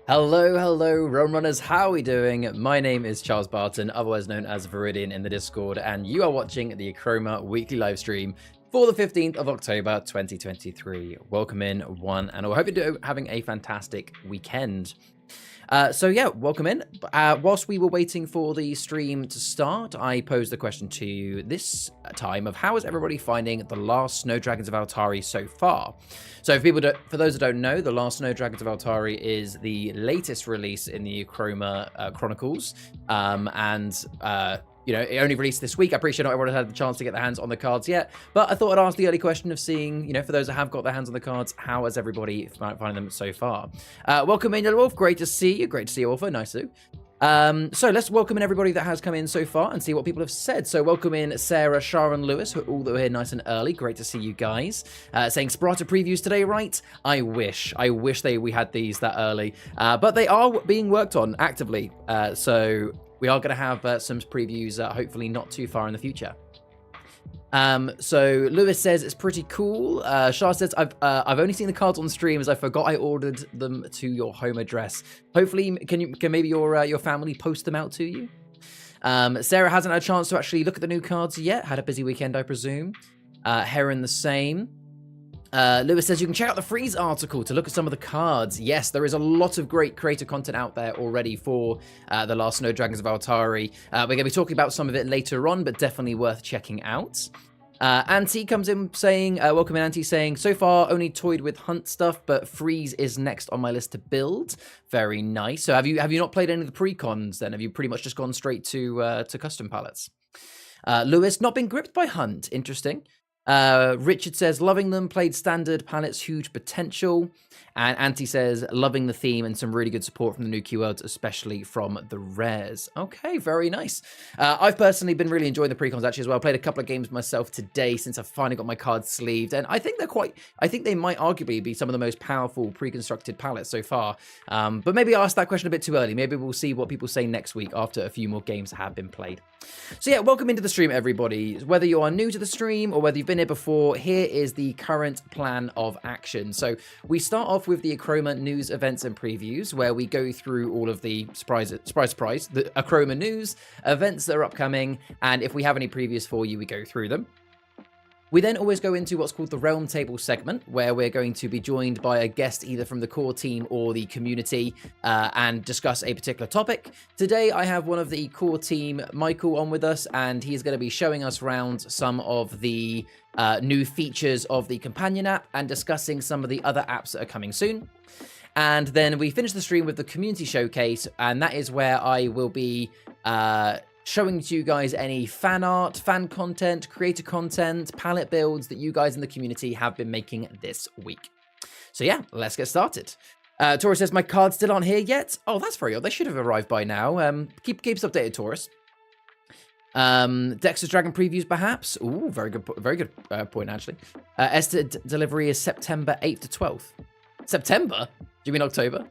Hello, Realm Runners, how are we doing? My name is Charles Barton, otherwise known as Viridian in the Discord, and you are watching the Achroma weekly live stream for the 15th of October 2023. Welcome in, one and all. Hope you're having a fantastic weekend. So yeah, welcome in. Whilst we were waiting for the stream to start, I posed the question to you this time of how is everybody finding the last Snow Dragons of Altari so far? So for those that don't know, the last Snow Dragons of Altari is the latest release in the Achroma Chronicles, you know, it only released this week. I'm pretty sure not everyone has had the chance to get their hands on the cards yet. But I thought I'd ask the early question of seeing, you know, for those that have got their hands on the cards, how has everybody finding them so far? Welcome in, Yellow Wolf. Great to see you. Great to see you, Alpha. Nice to. So let's welcome in everybody that has come in so far and see what people have said. So welcome in Sarah, Sharon, Lewis, who all that were here nice and early. Great to see you guys. Saying Spirata previews today, right? I wish we had these that early. But they are being worked on actively. So we are going to have some previews, hopefully not too far in the future. So Lewis says it's pretty cool. Shah says I've only seen the cards on stream as I forgot I ordered them to your home address. Hopefully, can maybe your family post them out to you? Sarah hasn't had a chance to actually look at the new cards yet. Had a busy weekend, I presume. Heron the same. Lewis says you can check out the Freeze article to look at some of the cards. Yes, there is a lot of great creator content out there already for the last Snow Dragons of Altari. We're going to be talking about some of it later on, but definitely worth checking out. Auntie comes in saying, welcome in Auntie, saying, so far only toyed with hunt stuff, but Freeze is next on my list to build. Very nice. So have you not played any of the pre-cons then? Have you pretty much just gone straight to custom palettes? Lewis, not been gripped by hunt. Interesting. Richard says, loving them, played standard palettes, huge potential. And Auntie says, loving the theme and some really good support from the new keywords, especially from the rares. Okay, very nice. I've personally been really enjoying the precons actually as well. I played a couple of games myself today since I've finally got my cards sleeved. And I think they might arguably be some of the most powerful pre-constructed palettes so far. But maybe I asked that question a bit too early. Maybe we'll see what people say next week after a few more games have been played. So yeah, welcome into the stream, everybody. Whether you are new to the stream or whether you've been here before, here is the current plan of action. So we start off with the Achroma news, events, and previews, where we go through all of the surprise, the Achroma news, events that are upcoming, and if we have any previews for you, we go through them. We then always go into what's called the Realm Table segment, where we're going to be joined by a guest either from the core team or the community and discuss a particular topic. Today, I have one of the core team, Michael, on with us, and he's going to be showing us around some of the new features of the companion app and discussing some of the other apps that are coming soon. And then we finish the stream with the community showcase, and that is where I will be showing to you guys any fan art, fan content, creator content, palette builds that you guys in the community have been making this week. So yeah, let's get started. Taurus says, my cards still aren't here yet. Oh, that's very odd. They should have arrived by now. Keep us updated, Taurus. Dexter's Dragon previews, perhaps. Ooh, very good point, actually. Estimated delivery is September 8th to 12th. September? Do you mean October?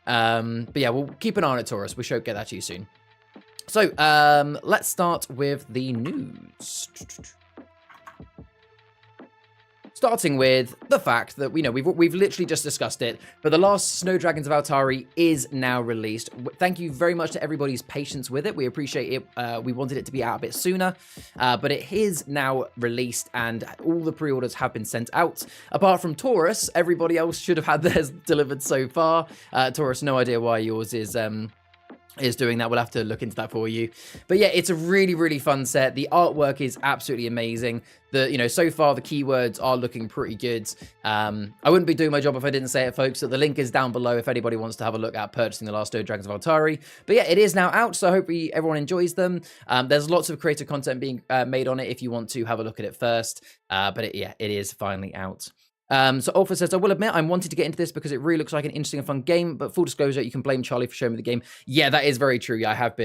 But yeah, we'll keep an eye on it, Taurus. We should get that to you soon. So, let's start with the news. Starting with the fact that we've literally just discussed it, but the last Snow Dragons of Altari is now released. Thank you very much to everybody's patience with it. We appreciate it. We wanted it to be out a bit sooner, but it is now released, and all the pre-orders have been sent out. Apart from Taurus, everybody else should have had theirs delivered so far. Taurus, no idea why yours is is doing that. We'll have to look into that for you. But yeah, it's a really, really fun set. The artwork is absolutely amazing. So far the keywords are looking pretty good. I wouldn't be doing my job if I didn't say it, folks. So the link is down below if anybody wants to have a look at purchasing the last Dragons of Altari. But yeah, it is now out, so I hope everyone enjoys them. There's lots of creative content being made on it if you want to have a look at it first. But it is finally out. So Alpha says, I will admit I'm wanting to get into this because it really looks like an interesting and fun game, but full disclosure, you can blame Charlie for showing me the game. Yeah, that is very true. Yeah, I have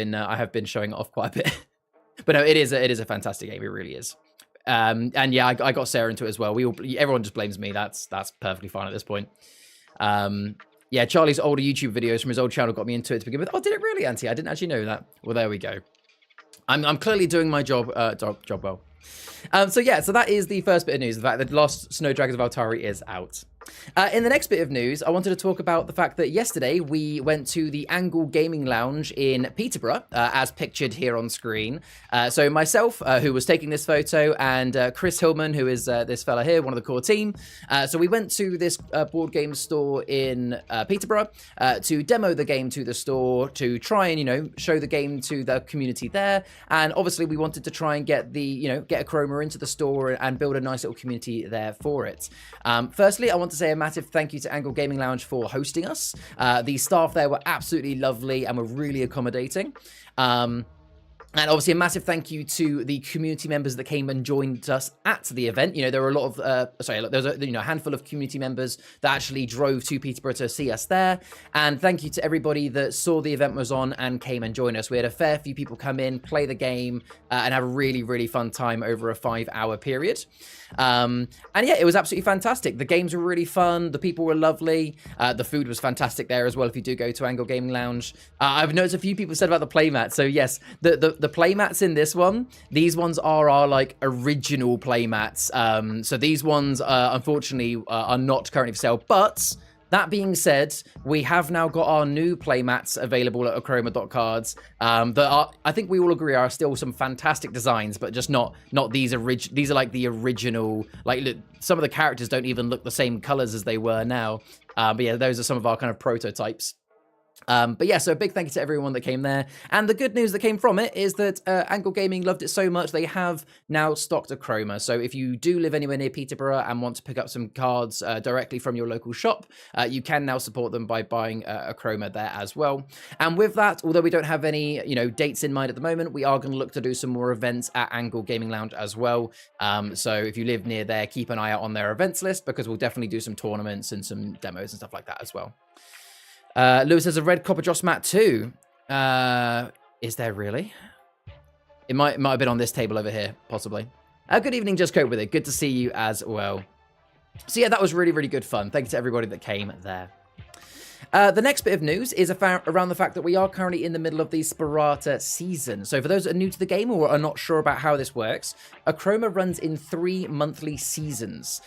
been showing it off quite a bit. But no, it is a fantastic game. It really is. And yeah, I got Sarah into it as well. Everyone just blames me. That's perfectly fine at this point. Yeah, Charlie's older YouTube videos from his old channel got me into it to begin with. Oh, did it really, Auntie? I didn't actually know that. Well, there we go. I'm clearly doing my job well. So that is the first bit of news, the fact that Lost Snow Dragons of Altari is out. In the next bit of news, I wanted to talk about the fact that yesterday we went to the Angle Gaming Lounge in Peterborough, as pictured here on screen. So myself, who was taking this photo, and Chris Hillman, who is this fella here, one of the core team. So we went to this board game store in Peterborough to demo the game to the store, to try and, show the game to the community there. And obviously we wanted to try and get get Achroma into the store and build a nice little community there for it. Firstly, I want to say a massive thank you to Angle Gaming Lounge for hosting us. The staff there were absolutely lovely and were really accommodating. And obviously a massive thank you to the community members that came and joined us at the event. There were a lot of, there's a handful of community members that actually drove to Peterborough to see us there. And thank you to everybody that saw the event was on and came and joined us. We had a fair few people come in, play the game, and have a really, really fun time over a 5-hour period. And yeah, it was absolutely fantastic. The games were really fun. The people were lovely. The food was fantastic there as well if you do go to Angle Gaming Lounge. I've noticed a few people said about the playmats. So yes, the playmats in this one, these ones are our like original playmats. So these ones unfortunately are not currently for sale, but that being said, we have now got our new playmats available at Achroma.cards that are, I think we all agree, are still some fantastic designs, but just not these these are like the original, like look, some of the characters don't even look the same colors as they were now. But yeah, those are some of our kind of prototypes. But yeah, so a big thank you to everyone that came there. And the good news that came from it is that Angle Gaming loved it so much, they have now stocked Achroma. So if you do live anywhere near Peterborough and want to pick up some cards directly from your local shop, you can now support them by buying Achroma there as well. And with that, although we don't have any dates in mind at the moment, we are going to look to do some more events at Angle Gaming Lounge as well. So if you live near there, keep an eye out on their events list, because we'll definitely do some tournaments and some demos and stuff like that as well. Lewis has a red copper Joss mat too. Is there really? It might have been on this table over here, possibly. Good evening, Just Cope With It. Good to see you as well. So yeah, that was really, really good fun. Thank you to everybody that came there. The next bit of news is around the fact that we are currently in the middle of the Spirata season. So for those that are new to the game or are not sure about how this works, Achroma runs in 3 monthly seasons.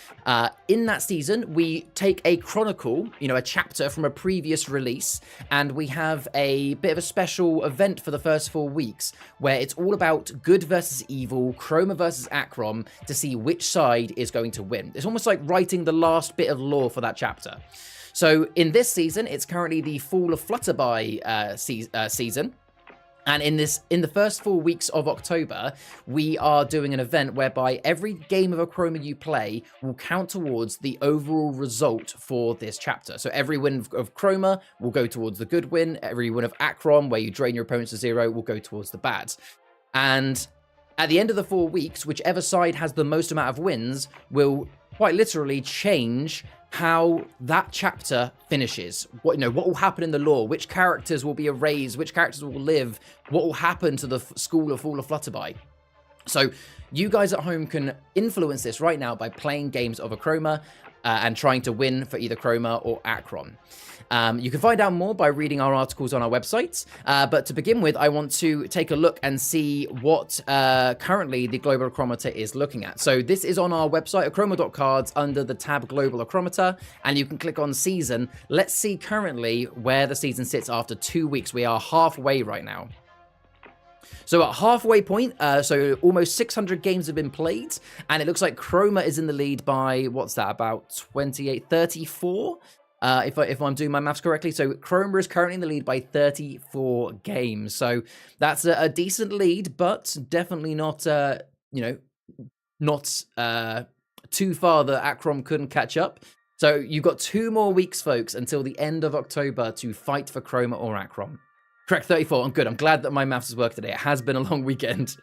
In that season, we take a chronicle, a chapter from a previous release, and we have a bit of a special event for the first 4 weeks, where it's all about good versus evil, Chroma versus Achrom, to see which side is going to win. It's almost like writing the last bit of lore for that chapter. So in this season, it's currently the Fall of Flutterby season. And in the first 4 weeks of October, we are doing an event whereby every game of Achroma you play will count towards the overall result for this chapter. So every win of Chroma will go towards the good win. Every win of Achrom, where you drain your opponents to 0, will go towards the bad. And at the end of the 4 weeks, whichever side has the most amount of wins will quite literally change how that chapter finishes. What will happen in the lore, which characters will be erased, which characters will live, what will happen to the school of Fall of Flutterby. So you guys at home can influence this right now by playing games of Achroma and trying to win for either Chroma or Achrom. You can find out more by reading our articles on our website, but to begin with, I want to take a look and see what currently the Global Achrometer is looking at. So this is on our website, achroma.cards, under the tab Global Achrometer, and you can click on Season. Let's see currently where the season sits after 2 weeks. We are halfway right now. So at halfway point, so almost 600 games have been played, and it looks like Chroma is in the lead by, what's that, about 28, 34? if I'm doing my maths correctly. So Achroma is currently in the lead by 34 games. So that's a decent lead, but definitely not, not too far that Achrom couldn't catch up. So you've got 2 more weeks, folks, until the end of October to fight for Chroma or Achrom. Correct, 34. I'm good. I'm glad that my maths has worked today. It has been a long weekend.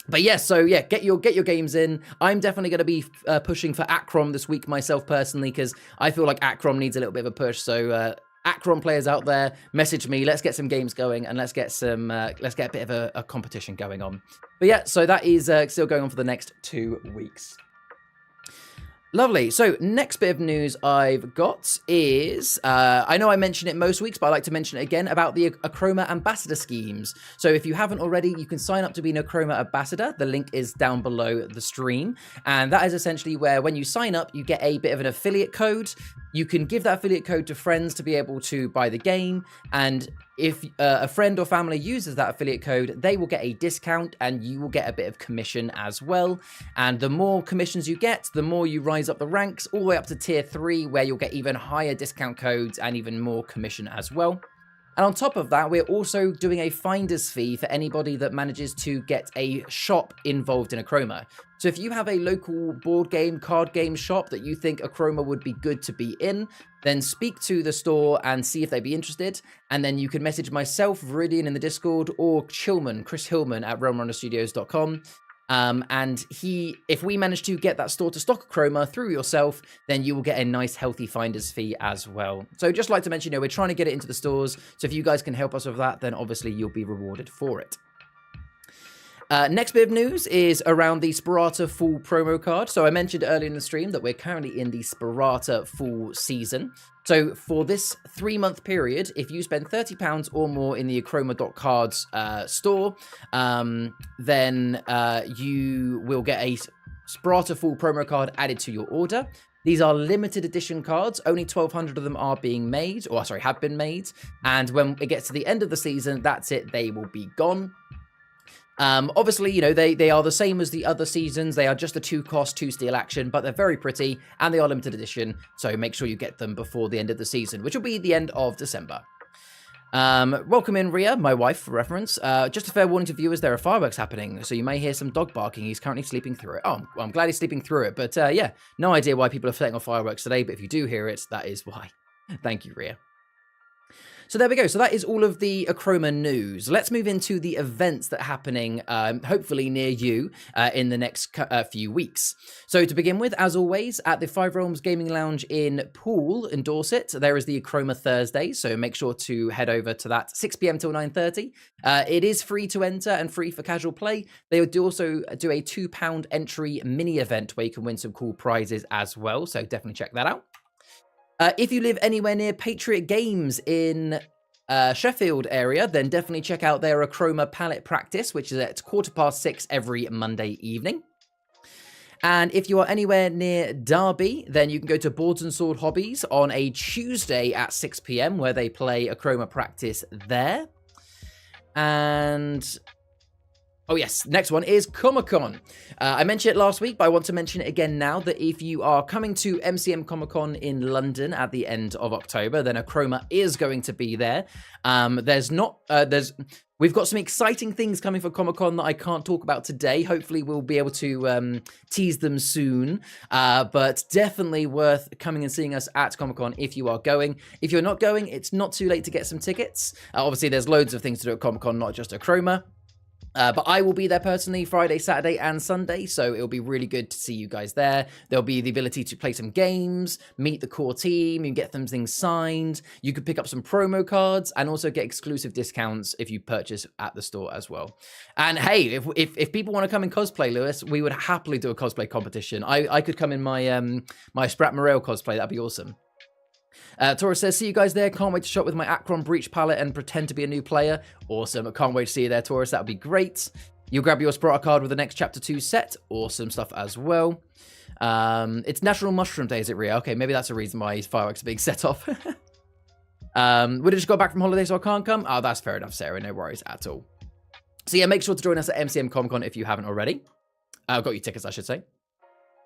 But yes, so yeah, get your games in. I'm definitely going to be pushing for Achrom this week myself personally, because I feel like Achrom needs a little bit of a push. So Achrom players out there, message me. Let's get some games going, and let's get a bit of a competition going on. But yeah, so that is still going on for the next 2 weeks. Lovely. So next bit of news I've got is, I know I mention it most weeks, but I like to mention it again, about the Achroma ambassador schemes. So if you haven't already, you can sign up to be an Achroma ambassador. The link is down below the stream. And that is essentially where when you sign up, you get a bit of an affiliate code. You can give that affiliate code to friends to be able to buy the game. And if a friend or family uses that affiliate code, they will get a discount and you will get a bit of commission as well. And the more commissions you get, the more you rise up the ranks, all the way up to tier 3, where you'll get even higher discount codes and even more commission as well. And on top of that, we're also doing a finder's fee for anybody that manages to get a shop involved in Achroma. So if you have a local board game, card game shop that you think Achroma would be good to be in, then speak to the store and see if they'd be interested. And then you can message myself, Viridian, in the Discord, or Chris Hillman at realmrunnerstudios.com. And if we manage to get that store to stock Achroma through yourself, then you will get a nice healthy finder's fee as well. So just like to mention, we're trying to get it into the stores. So if you guys can help us with that, then obviously you'll be rewarded for it. Next bit of news is around the Spirata Full promo card. So I mentioned earlier in the stream that we're currently in the Spirata Full season. So for this 3-month period, if you spend £30 or more in the Achroma.cards store, then you will get a Spirata Full promo card added to your order. These are limited edition cards. Only 1,200 of them are being made, or sorry, have been made. And when it gets to the end of the season, that's it. They will be gone. Obviously, they are the same as the other seasons. They are just a 2-cost, 2-steal action, but they're very pretty, and they are limited edition, so make sure you get them before the end of the season, which will be the end of December. Welcome in, Ria, my wife, for reference. Just a fair warning to viewers, there are fireworks happening, so you may hear some dog barking. He's currently sleeping through it. Oh, well, I'm glad he's sleeping through it, but yeah, no idea why people are setting off fireworks today, but if you do hear it, that is why. Thank you, Ria. So there we go. So that is all of the Achroma news. Let's move into the events that are happening, hopefully near you, in the next few weeks. So to begin with, as always, at the Five Realms Gaming Lounge in Poole in Dorset, there is the Achroma Thursday. So make sure to head over to that, 6 p.m. till 9:30. It is free to enter and free for casual play. They do also do a £2 entry mini event where you can win some cool prizes as well. So definitely check that out. If you live anywhere near Patriot Games in Sheffield area, then definitely check out their Achroma Palette Practice, which is at 6:15 every Monday evening. And if you are anywhere near Derby, then you can go to Boards and Sword Hobbies on a Tuesday at 6 p.m, where they play Achroma Practice there. And oh yes, next one is Comic-Con. I mentioned it last week, but I want to mention it again now, that if you are coming to MCM Comic-Con in London at the end of October, then Achroma is going to be there. We've got some exciting things coming for Comic-Con that I can't talk about today. Hopefully we'll be able to tease them soon, but definitely worth coming and seeing us at Comic-Con if you are going. If you're not going, it's not too late to get some tickets. Obviously there's loads of things to do at Comic-Con, not just Achroma. But I will be there personally Friday, Saturday, and Sunday, so it'll be really good to see you guys there. There'll be the ability to play some games, meet the core team, you can get some things signed, you could pick up some promo cards, and also get exclusive discounts if you purchase at the store as well. And hey, if people want to come and cosplay, Lewis, we would happily do a cosplay competition. I could come in my my Sprat Morale cosplay, that'd be awesome. Taurus says, see you guys there. Can't wait to shop with my Achron Breach palette and pretend to be a new player. Awesome. Can't wait to see you there, Taurus. That would be great. You'll grab your Spirata card with the next Chapter 2 set. Awesome stuff as well. It's National Mushroom Day, is it, Ria? Okay, maybe that's a reason why fireworks are being set off. Would have just got back from holiday, so I can't come? Oh, that's fair enough, Sarah. No worries at all. So yeah, make sure to join us at MCM Comic Con if you haven't already. Got your tickets, I should say.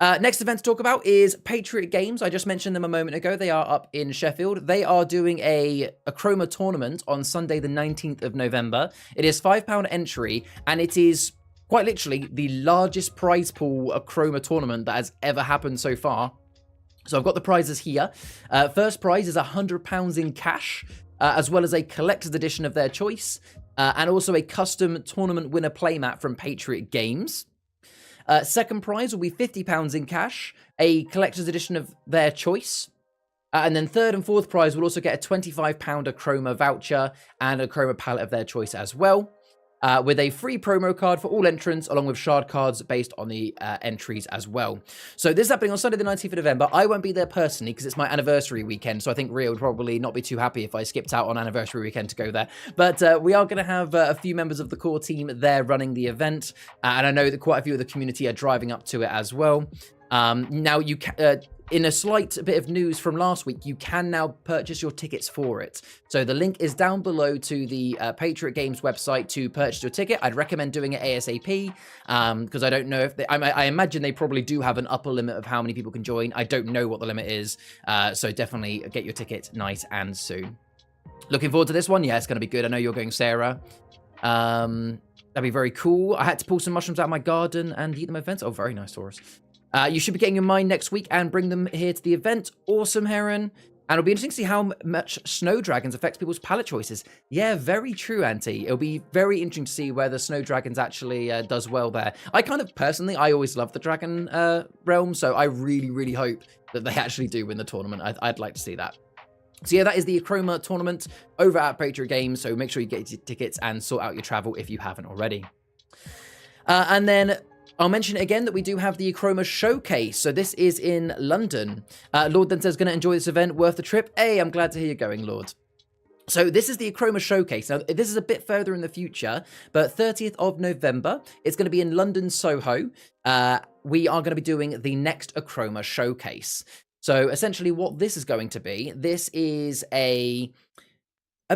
Next event to talk about is Patriot Games. I just mentioned them a moment ago. They are up in Sheffield. They are doing a Achroma tournament on Sunday, the 19th of November. It is £5 entry, and it is quite literally the largest prize pool Achroma tournament that has ever happened so far. So I've got the prizes here. First prize is £100 in cash, as well as a collector's edition of their choice, and also a custom tournament winner playmat from Patriot Games. Second prize will be £50 in cash, a collector's edition of their choice. And then third and fourth prize will also get a £25 Achroma voucher and a Achroma palette of their choice as well. With a free promo card for all entrants, along with shard cards based on the entries as well. So this is happening on Sunday the 19th of November. I won't be there personally because it's my anniversary weekend, so I think Ria would probably not be too happy if I skipped out on anniversary weekend to go there. But we are going to have a few members of the core team there running the event, and I know that quite a few of the community are driving up to it as well. Now, you can... in a slight bit of news from last week, you can now purchase your tickets for it. So the link is down below to the Patriot Games website to purchase your ticket. I'd recommend doing it ASAP because I don't know if they... I imagine they probably do have an upper limit of how many people can join. I don't know what the limit is. So definitely get your ticket nice and soon. Looking forward to this one. Yeah, it's going to be good. I know you're going, Sarah. That'd be very cool. I had to pull some mushrooms out of my garden and eat them at events. Oh, very nice, Taurus. You should be getting your mine next week and bring them here to the event. Awesome, Heron. And it'll be interesting to see how much Snow Dragons affects people's palette choices. Yeah, very true, Auntie. It'll be very interesting to see whether Snow Dragons actually does well there. I kind of, personally, I always love the Dragon realm, so I really, really hope that they actually do win the tournament. I'd like to see that. So yeah, that is the Achroma tournament over at Patriot Games, so make sure you get your tickets and sort out your travel if you haven't already. And then... I'll mention again that we do have the Achroma Showcase. So this is in London. Lord then says, going to enjoy this event, worth the trip. Hey, I'm glad to hear you're going, Lord. So this is the Achroma Showcase. Now, this is a bit further in the future, but 30th of November, it's going to be in London, Soho. We are going to be doing the next Achroma Showcase. So essentially what this is going to be, this is a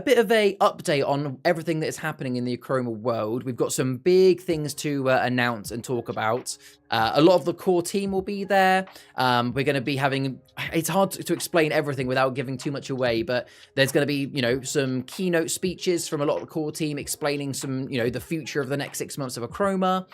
bit of a update on everything that is happening in the Achroma world. We've got some big things to announce and talk about. A lot of the core team will be there. We're going to be having... It's hard to explain everything without giving too much away, but there's going to be, you know, some keynote speeches from a lot of the core team explaining some, you know, the future of the next 6 months of Achroma.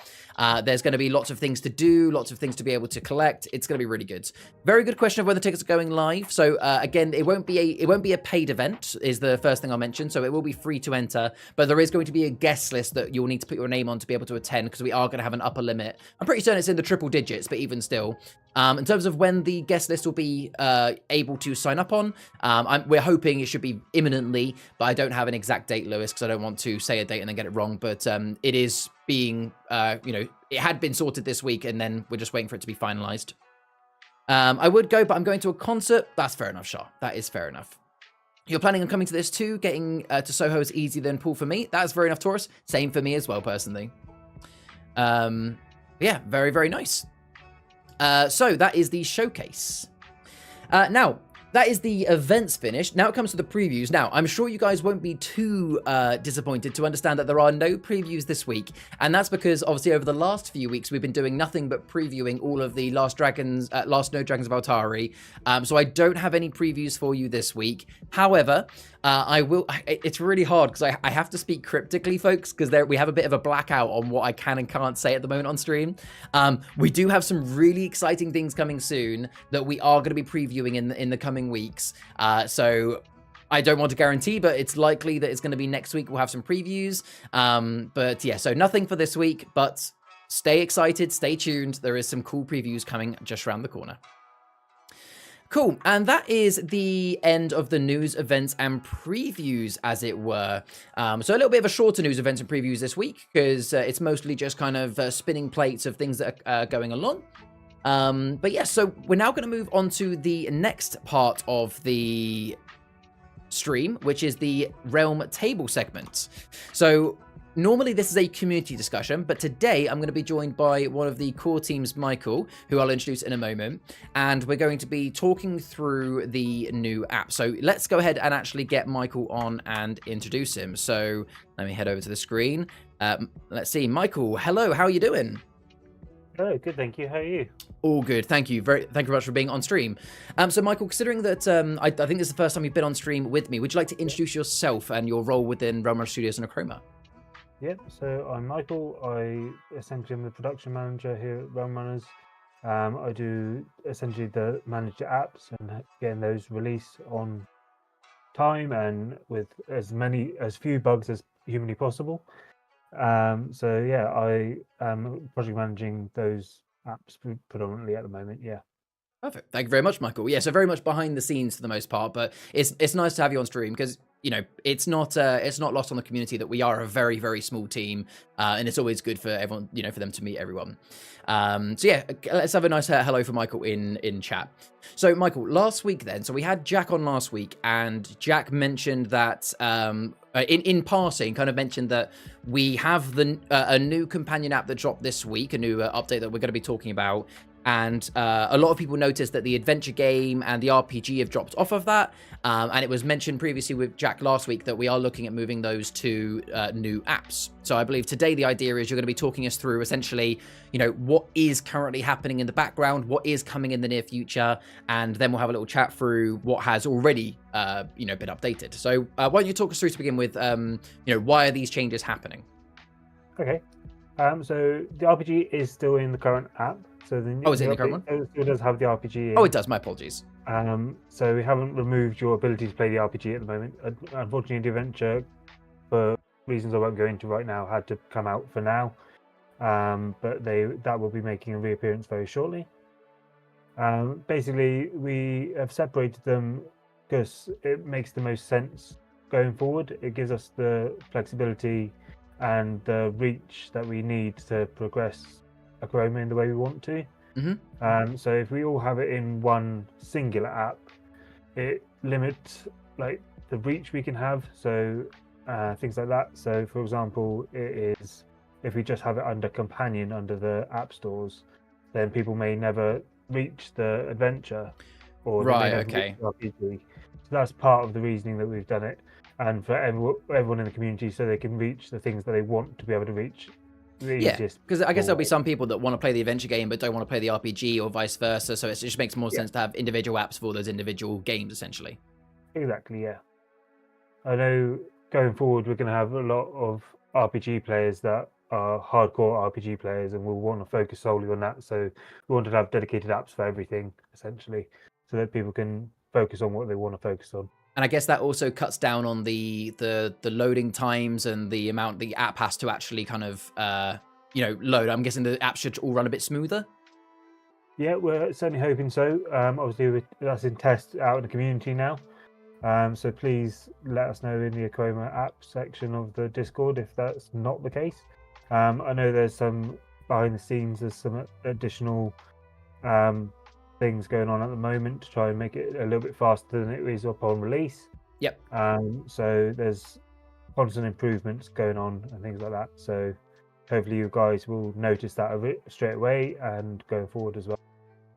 There's going to be lots of things to do, lots of things to be able to collect. It's going to be really good. Very good question of whether tickets are going live. So again, it won't be a paid event is the first thing I'll mention. So it will be free to enter, but there is going to be a guest list that you'll need to put your name on to be able to attend because we are going to have an upper limit. I'm pretty certain it's in the triple digits, but even still. In terms of when the guest list will be able to sign up on, we're hoping it should be imminently, but I don't have an exact date, Lewis, because I don't want to say a date and then get it wrong. But it is being, you know, it had been sorted this week, and then we're just waiting for it to be finalized. I would go, but I'm going to a concert. That's fair enough, Shah. That is fair enough. You're planning on coming to this too? Getting to Soho is easier than Pool for me. That's fair enough, Taurus. Same for me as well, personally. Yeah, very, very nice. So that is the showcase. Now, that is the events finished. Now it comes to the previews. Now, I'm sure you guys won't be too disappointed to understand that there are no previews this week. And that's because, obviously, over the last few weeks, we've been doing nothing but previewing all of the Last Snow Dragons of Altari. So I don't have any previews for you this week. However, I will... It's really hard because I have to speak cryptically, folks, because we have a bit of a blackout on what I can and can't say at the moment on stream. We do have some really exciting things coming soon that we are going to be previewing in the coming weeks. So I don't want to guarantee, but it's likely that it's going to be next week. We'll have some previews. But yeah, so nothing for this week, but stay excited, stay tuned. There is some cool previews coming just around the corner. Cool, and that is the end of the news, events, and previews, as it were. So a little bit of a shorter news, events, and previews this week, because it's mostly just kind of spinning plates of things that are going along. But yeah, so we're now going to move on to the next part of the stream, which is the Realm Table segment. So normally this is a community discussion, but today I'm going to be joined by one of the core teams, Michael, who I'll introduce in a moment, and we're going to be talking through the new app. So let's go ahead and actually get Michael on and introduce him. So let me head over to the screen. Let's see, Michael, hello, how are you doing? Oh, good, thank you. How are you? All good. Thank you. Thank you very much for being on stream. So Michael, considering that I think this is the first time you've been on stream with me, would you like to introduce yourself and your role within Realm Rush Studios and Achroma? Yep, so I'm Michael. I essentially am the production manager here at Realm Runners. I do essentially the manage the apps and getting those released on time and with as few bugs as humanly possible. So yeah, I am project managing those apps predominantly at the moment. Yeah. Perfect. Thank you very much, Michael. Yeah, so very much behind the scenes for the most part, but it's nice to have you on stream because it's not lost on the community that we are a very, very small team, and it's always good for everyone, for them to meet everyone. So yeah, let's have a nice hello for Michael in chat. So Michael, last week then, so we had Jack on last week, and Jack mentioned that in passing, kind of mentioned that we have a new companion app that dropped this week, a new update that we're going to be talking about. And a lot of people noticed that the adventure game and the RPG have dropped off of that. And it was mentioned previously with Jack last week that we are looking at moving those to new apps. So I believe today the idea is you're going to be talking us through essentially, what is currently happening in the background, what is coming in the near future, and then we'll have a little chat through what has already, been updated. So why don't you talk us through to begin with, why are these changes happening? Okay. So the RPG is still in the current app. So the is it in the current one? It still does have the RPG in. Oh, it does. My apologies. So we haven't removed your ability to play the RPG at the moment. Unfortunately, the adventure, for reasons I won't go into right now, had to come out for now. But that will be making a reappearance very shortly. Basically, we have separated them because it makes the most sense going forward. It gives us the flexibility and the reach that we need to progress Achroma in the way we want to. So if we all have it in one singular app, it limits the reach we can have. So things like that. So for example, it is if we just have it under companion under the app stores, then people may never reach the adventure or right. Okay. The RPG. So that's part of the reasoning that we've done it, and for everyone in the community, so they can reach the things that they want to be able to reach. Yeah, because I guess there'll be some people that want to play the adventure game but don't want to play the RPG or vice versa, so it just makes more sense to have individual apps for those individual games, essentially. Exactly, yeah. I know going forward we're going to have a lot of RPG players that are hardcore RPG players and will want to focus solely on that, so we wanted to have dedicated apps for everything, essentially, so that people can focus on what they want to focus on. And I guess that also cuts down on the loading times and the amount the app has to actually kind of, load. I'm guessing the app should all run a bit smoother? Yeah, we're certainly hoping so. Obviously, that's in test out in the community now. So please let us know in the Achroma app section of the Discord if that's not the case. I know there's some behind the scenes, there's some additional things going on at the moment to try and make it a little bit faster than it is upon release. Yep. So there's constant improvements going on and things like that. So hopefully you guys will notice that straight away and going forward as well.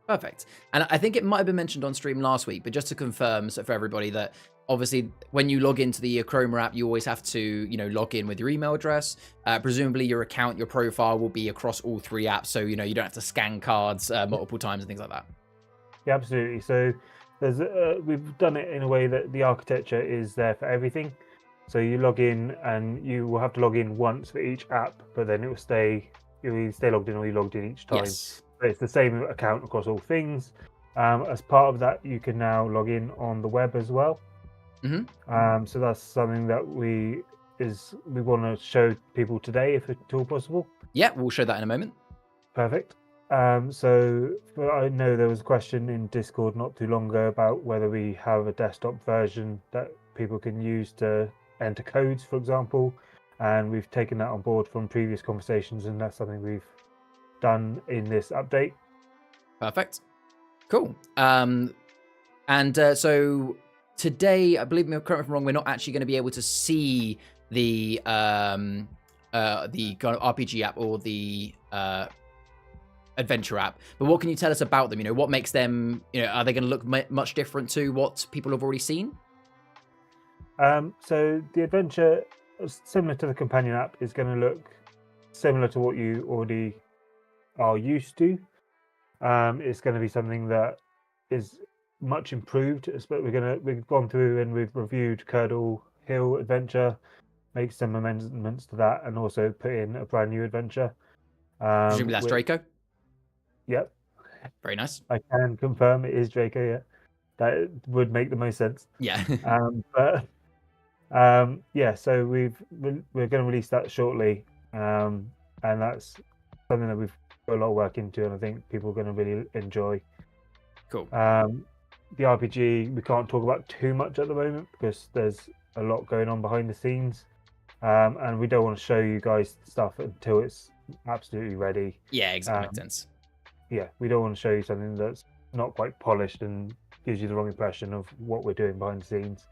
Perfect. And I think it might have been mentioned on stream last week, but just to confirm for everybody that obviously when you log into the Achroma app, you always have to, log in with your email address. Presumably your account, your profile will be across all three apps. So, you don't have to scan cards multiple times and things like that. Yeah, absolutely. So there's we've done it in a way that the architecture is there for everything. So you log in and you will have to log in once for each app, but then you'll stay logged in or you logged in each time. Yes. But it's the same account across all things. As part of that, you can now log in on the web as well. So that's something that we want to show people today, if at all possible. Yeah, we'll show that in a moment. Perfect. So I know there was a question in Discord not too long ago about whether we have a desktop version that people can use to enter codes, for example, and we've taken that on board from previous conversations, and that's something we've done in this update. Perfect. Cool. So today, I believe, correct me if I'm wrong, we're not actually going to be able to see the kind of RPG app or the adventure app, but what can you tell us about them? What makes them, are they going to look much different to what people have already seen? So the adventure, similar to the companion app, is going to look similar to what you already are used to. It's going to be something that is much improved. But we've gone through and we've reviewed Curdle Hill Adventure, make some amendments to that, and also put in a brand new adventure. Presumably that's Draco. Yep. Very nice. I can confirm it is Draco. Yeah, that would make the most sense. Yeah. Yeah. So we're going to release that shortly, and that's something that we've put a lot of work into, and I think people are going to really enjoy. Cool. The RPG we can't talk about too much at the moment because there's a lot going on behind the scenes, and we don't want to show you guys stuff until it's absolutely ready. Yeah, exactly. Makes sense. Yeah, we don't want to show you something that's not quite polished and gives you the wrong impression of what we're doing behind the scenes.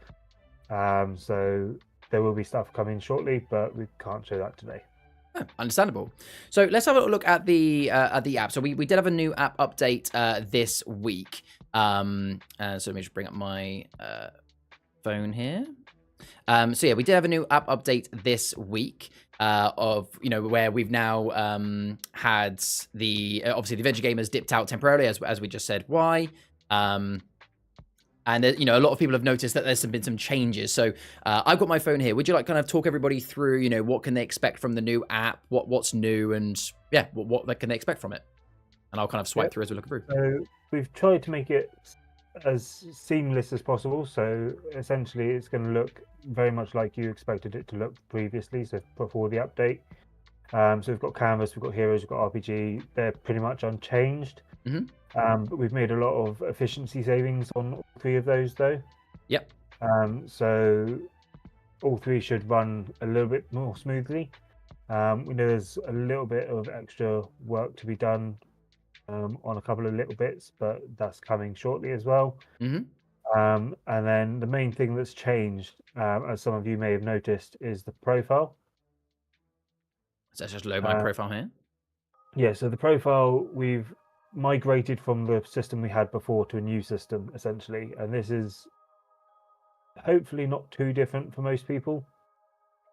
So there will be stuff coming shortly, but we can't show that today. Oh, understandable. So let's have a look at the app. So we did have a new app update this week. So let me just bring up my phone here. So yeah, we did have a new app update this week of, where we've now had the obviously the adventure game has dipped out temporarily as we just said why. And a lot of people have noticed that there's been some changes. So I've got my phone here. Would you like kind of talk everybody through, what can they expect from the new app, what's new, and yeah, what can they expect from it? And I'll kind of swipe through as we look through. So we've tried to make it as seamless as possible. So essentially, it's going to look very much like you expected it to look previously. So before the update, so we've got canvas, we've got heroes, we've got RPG. They're pretty much unchanged. Mm-hmm. But we've made a lot of efficiency savings on all three of those, though. Yep. So all three should run a little bit more smoothly. We know there's a little bit of extra work to be done on a couple of little bits, but that's coming shortly as well. Mm-hmm. And then the main thing that's changed, as some of you may have noticed, is the profile. So let's just load my profile here. Yeah, so the profile, we've migrated from the system we had before to a new system, essentially. And this is hopefully not too different for most people.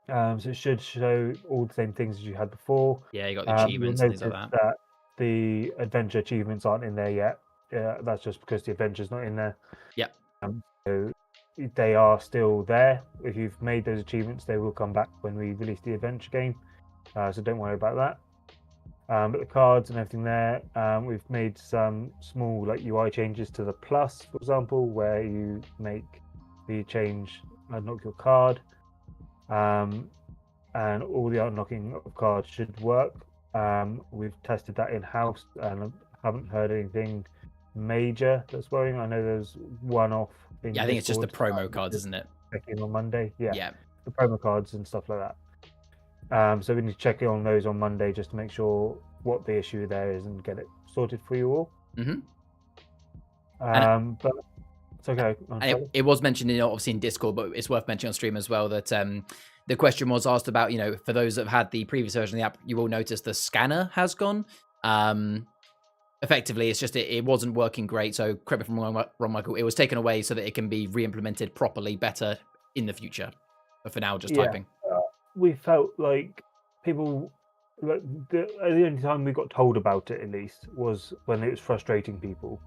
So it should show all the same things as you had before. Yeah, you got the achievements and things like that. The adventure achievements aren't in there yet. That's just because the adventure's not in there. Yep. So they are still there. If you've made those achievements, they will come back when we release the adventure game. So don't worry about that. But the cards and everything there, we've made some small UI changes to the plus, for example, where you make the change, unlock your card, and all the unlocking of cards should work. We've tested that in-house and haven't heard anything major that's worrying. I know there's one-off. Yeah, I think it's just the promo cards, isn't it? Checking on Monday. Yeah. The promo cards and stuff like that. So we need to check in on those on Monday just to make sure what the issue there is and get it sorted for you all. Mm-hmm. But it's okay. It was mentioned, obviously in Discord, but it's worth mentioning on stream as well that the question was asked about, for those that have had the previous version of the app, you will notice the scanner has gone. Effectively, it's just it wasn't working great. So correct me if I'm wrong, Michael. It was taken away so that it can be re-implemented properly, better in the future. But for now, just typing. We felt like people, the only time we got told about it, at least, was when it was frustrating people.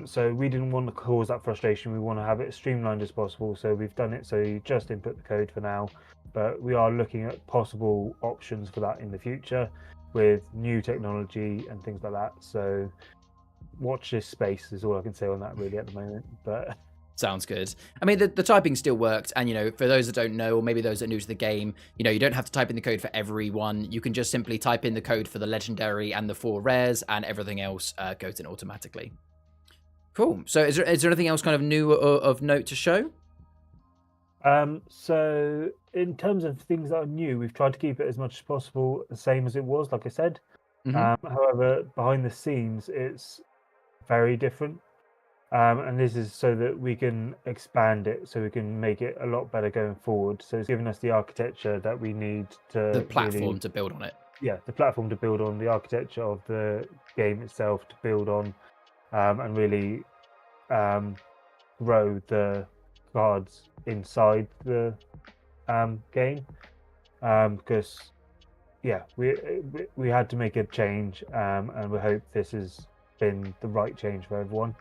So we didn't want to cause that frustration. We want to have it as streamlined as possible. So we've done it so you just input the code for now. But we are looking at possible options for that in the future with new technology and things like that. So watch this space is all I can say on that really at the moment. But sounds good. I mean, the typing still worked. And, for those that don't know, or maybe those that are new to the game, you don't have to type in the code for everyone. You can just simply type in the code for the legendary and the 4 rares, and everything else goes in automatically. Cool. So is there anything else kind of new of note to show? So in terms of things that are new, we've tried to keep it as much as possible the same as it was, like I said. Mm-hmm. However, behind the scenes, it's very different. And this is so that we can expand it, so we can make it a lot better going forward. So it's given us the architecture that we need to... The platform to build on it. Yeah, the platform to build on, the architecture of the game itself to build on, and really grow the cards inside the game. Because, yeah, we had to make a change, and we hope this has been the right change for everyone.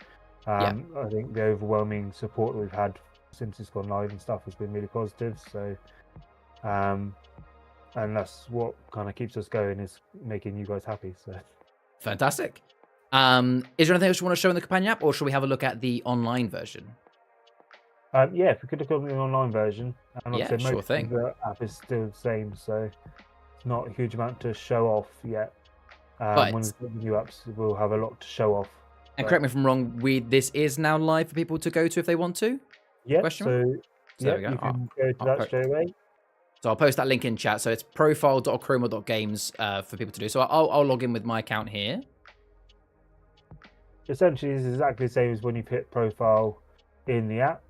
Yeah. I think the overwhelming support that we've had since it's gone live and stuff has been really positive. So, and that's what kind of keeps us going, is making you guys happy. So, Fantastic. Is there anything else you want to show in the companion app, or should we have a look at the online version? yeah, if we could look at the online version, and like I Yeah, said, sure most thing. of the app is still the same, so it's not a huge amount to show off yet. When But, we get the new apps, we'll have a lot to show off. and correct me if I'm wrong, this is now live for people to go to if they want to? Yeah, Question mark? so So there yeah, we you go. can go to that straight away. So I'll post that link in chat. So it's profile.achroma.games for people to do. So I'll log in with my account here. Essentially, it's exactly the same as when you hit profile in the app.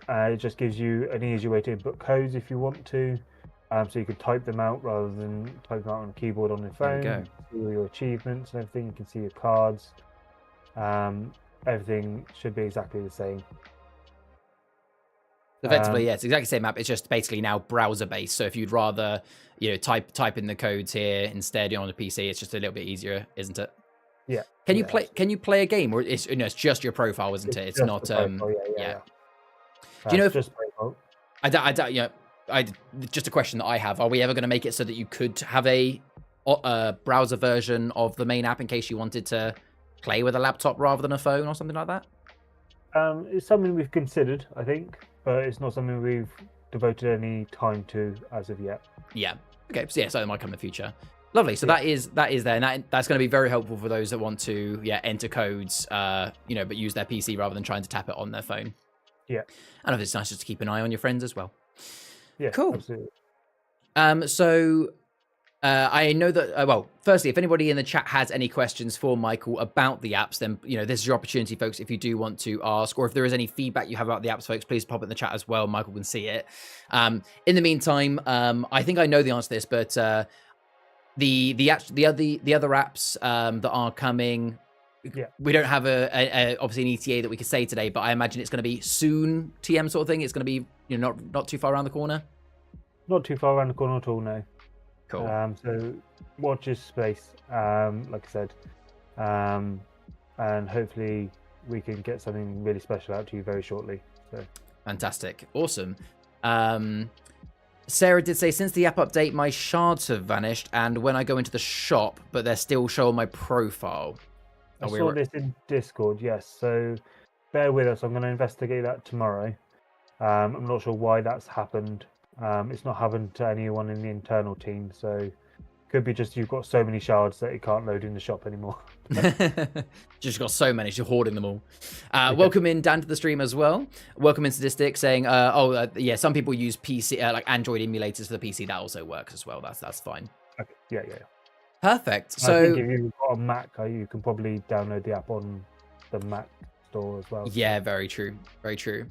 It just gives you an easier way to input codes if you want to. So you can type them out rather than type them out on a keyboard on your phone. There we go. See all your achievements and everything. You can see your cards. Everything should be exactly the same. Effectively, yeah, it's exactly the same app. It's just basically now browser based. So if you'd rather, type in the codes here instead on a PC, it's just a little bit easier, isn't it? Yeah. Can you play? Can you play a game, or it's it's just your profile, isn't it? It's not. Profile, yeah. Do you know if just profile. I doubt. Just a question that I have: are we ever going to make it so that you could have a browser version of the main app in case you wanted to play with a laptop rather than a phone or something like that? It's something we've considered, I think, but it's not something we've devoted any time to as of yet. Yeah. Okay. So yeah, so that might come in the future. Lovely. So that is there, and that's going to be very helpful for those that want to enter codes, but use their PC rather than trying to tap it on their phone. Yeah. And obviously it's nice just to keep an eye on your friends as well. Yeah. Cool. Absolutely. So I know that, well, firstly, if anybody in the chat has any questions for Michael about the apps, then, this is your opportunity, folks, if you do want to ask, or if there is any feedback you have about the apps, folks, please pop it in the chat as well. Michael can see it. In the meantime, I think I know the answer to this, but the other apps that are coming, we don't have obviously an ETA that we could say today, but I imagine it's going to be soon TM sort of thing. It's going to be not too far around the corner. Not too far around the corner at all, no. Cool. So watch this space, like I said, and hopefully we can get something really special out to you very shortly. So fantastic, awesome. Sarah did say, since the app update, my shards have vanished, and when I go into the shop, but they're still showing my profile. I saw this in Discord, yes. So bear with us. I'm going to investigate that tomorrow. I'm not sure why that's happened. It's not happened to anyone in the internal team, so could be just you've got so many shards that it can't load in the shop anymore. Just got so many, you're hoarding them all. Welcome in Dan to the stream as well. Welcome in Sadistic saying, some people use PC like Android emulators for the PC. That also works as well. That's fine. Okay. Yeah. Perfect. So I think if you've got a Mac, you can probably download the app on the Mac store as well. Yeah, very true. Very true.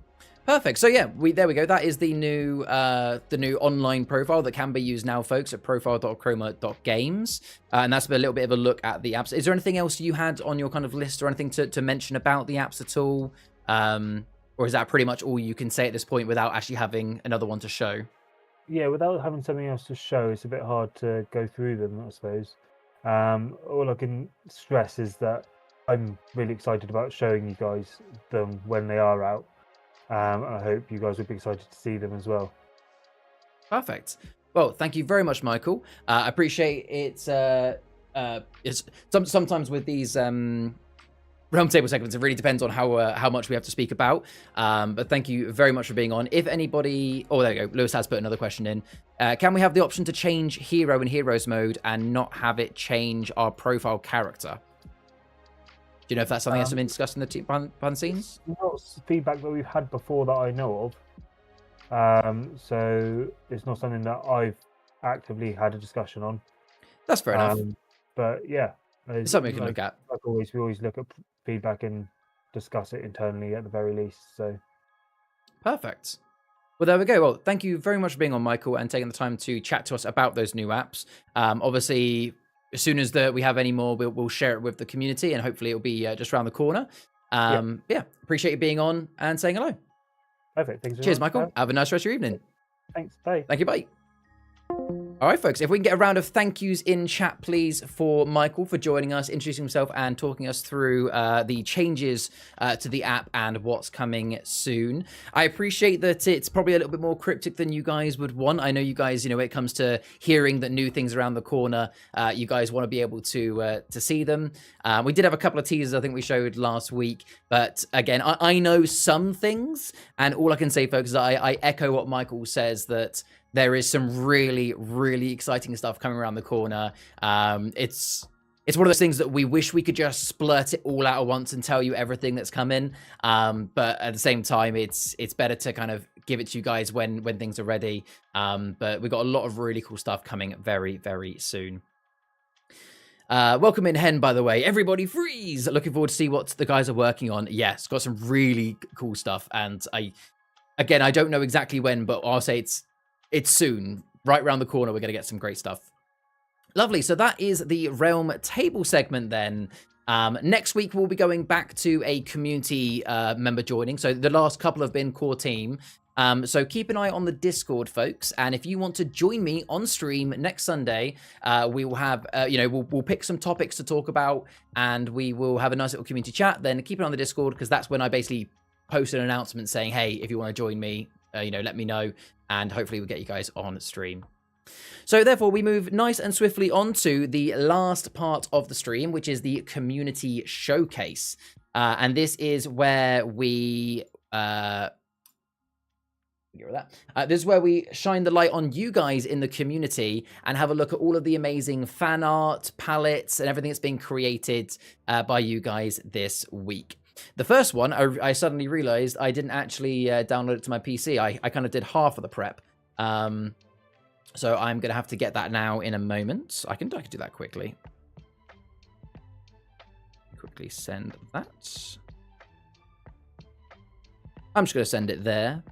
Perfect. So yeah, there we go. That is the new online profile that can be used now, folks, at profile.achroma.games. And that's a little bit of a look at the apps. Is there anything else you had on your kind of list or anything to mention about the apps at all? Or is that pretty much all you can say at this point without actually having another one to show? Yeah, without having something else to show, it's a bit hard to go through them, I suppose. All I can stress is that I'm really excited about showing you guys them when they are out. I hope you guys will be excited to see them as well. Perfect. Well, thank you very much, Michael. I appreciate it. It's sometimes with these roundtable segments, it really depends on how much we have to speak about. But thank you very much for being on. If anybody, there you go. Lewis has put another question in. Can we have the option to change hero in heroes mode and not have it change our profile character? Do you know if that's something that's been discussed in the team behind the scenes? Not feedback that we've had before that I know of. So it's not something that I've actively had a discussion on. That's fair enough. But yeah, it's something we can look at. Like always, we always look at feedback and discuss it internally at the very least. So perfect. Well, there we go. Well, thank you very much for being on, Michael, and taking the time to chat to us about those new apps. Obviously, as soon as we have any more, we'll share it with the community, and hopefully it'll be just around the corner. Appreciate you being on and saying hello. Perfect. Thanks. Cheers, Michael. Have a nice rest of your evening. Thanks. Bye. Thank you. Bye. All right, folks, if we can get a round of thank yous in chat, please, for Michael for joining us, introducing himself and talking us through the changes to the app and what's coming soon. I appreciate that it's probably a little bit more cryptic than you guys would want. I know you guys, you know, when it comes to hearing that new things around the corner, you guys want to be able to see them. We did have a couple of teasers I think we showed last week, but again, I know some things, and all I can say, folks, is I echo what Michael says, that there is some really, really exciting stuff coming around the corner. It's one of those things that we wish we could just splurt it all out at once and tell you everything that's coming. But at the same time, it's better to kind of give it to you guys when things are ready. But we've got a lot of really cool stuff coming very, very soon. Welcome in, Hen, by the way. Everybody freeze! Looking forward to see what the guys are working on. Yes, got some really cool stuff. And I don't know exactly when, but I'll say it's soon. Right around the corner, we're going to get some great stuff. Lovely. So that is the Realm table segment then. Next week, we'll be going back to a community member joining. So the last couple have been core team. So keep an eye on the Discord, folks. And if you want to join me on stream next Sunday, we will have, we'll pick some topics to talk about, and we will have a nice little community chat. Then keep it on the Discord, because that's when I basically post an announcement saying, hey, if you want to join me, let me know, and hopefully we'll get you guys on stream. So therefore, we move nice and swiftly on to the last part of the stream, which is the community showcase. And this is where we... this is where we shine the light on you guys in the community and have a look at all of the amazing fan art, palettes, and everything that's been created by you guys this week. The first one, I suddenly realized I didn't actually download it to my PC. I kind of did half of the prep. So I'm going to have to get that now in a moment. I can do that quickly. Quickly send that. I'm just going to send it there.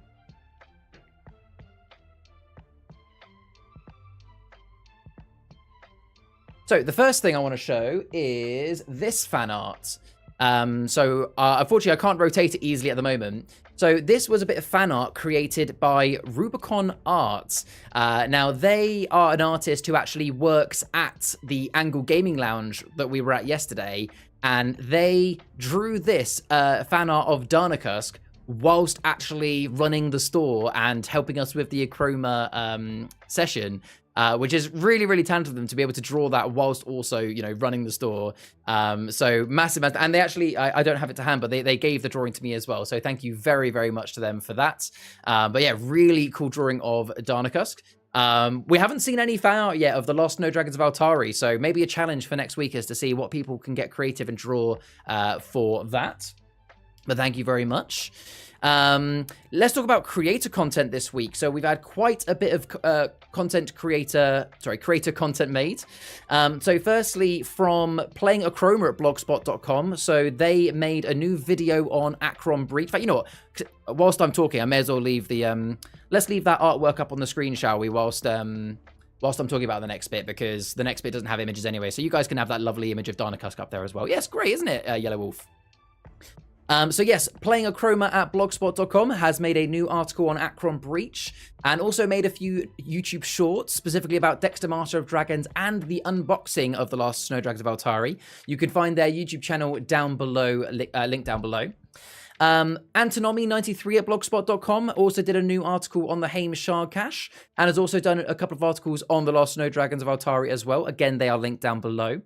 So the first thing I want to show is this fan art. Unfortunately, I can't rotate it easily at the moment. So this was a bit of fan art created by Rubicon Arts. Now, they are an artist who actually works at the Angle Gaming Lounge that we were at yesterday. And they drew this fan art of Darnacusk whilst actually running the store and helping us with the Achroma session. Which is really, really talented of them to be able to draw that whilst also, running the store. So massive. And they actually, I don't have it to hand, but they gave the drawing to me as well. So thank you very, very much to them for that. But yeah, really cool drawing of Darnacusk. We haven't seen any fan art yet of the Lost Snow Dragons of Altari. So maybe a challenge for next week is to see what people can get creative and draw for that. But thank you very much. Let's talk about creator content this week. So we've had quite a bit of creator content made. So firstly, from playing Achroma at blogspot.com. So they made a new video on Acrom Breach. In fact, you know what? Whilst I'm talking, I may as well leave the let's leave that artwork up on the screen, shall we? Whilst I'm talking about the next bit, because the next bit doesn't have images anyway. So you guys can have that lovely image of Darnacusk up there as well. Yes, great, isn't it, Yellow Wolf? So yes, playing Achroma at blogspot.com has made a new article on Acrom Breach, and also made a few YouTube shorts specifically about Dexter Master of Dragons and the unboxing of the last Snow Dragons of Altari. You can find their YouTube channel down below, link down below. Antonomy93 at blogspot.com also did a new article on the Haim Shard cache, and has also done a couple of articles on the last Snow Dragons of Altari as well. Again, they are linked down below.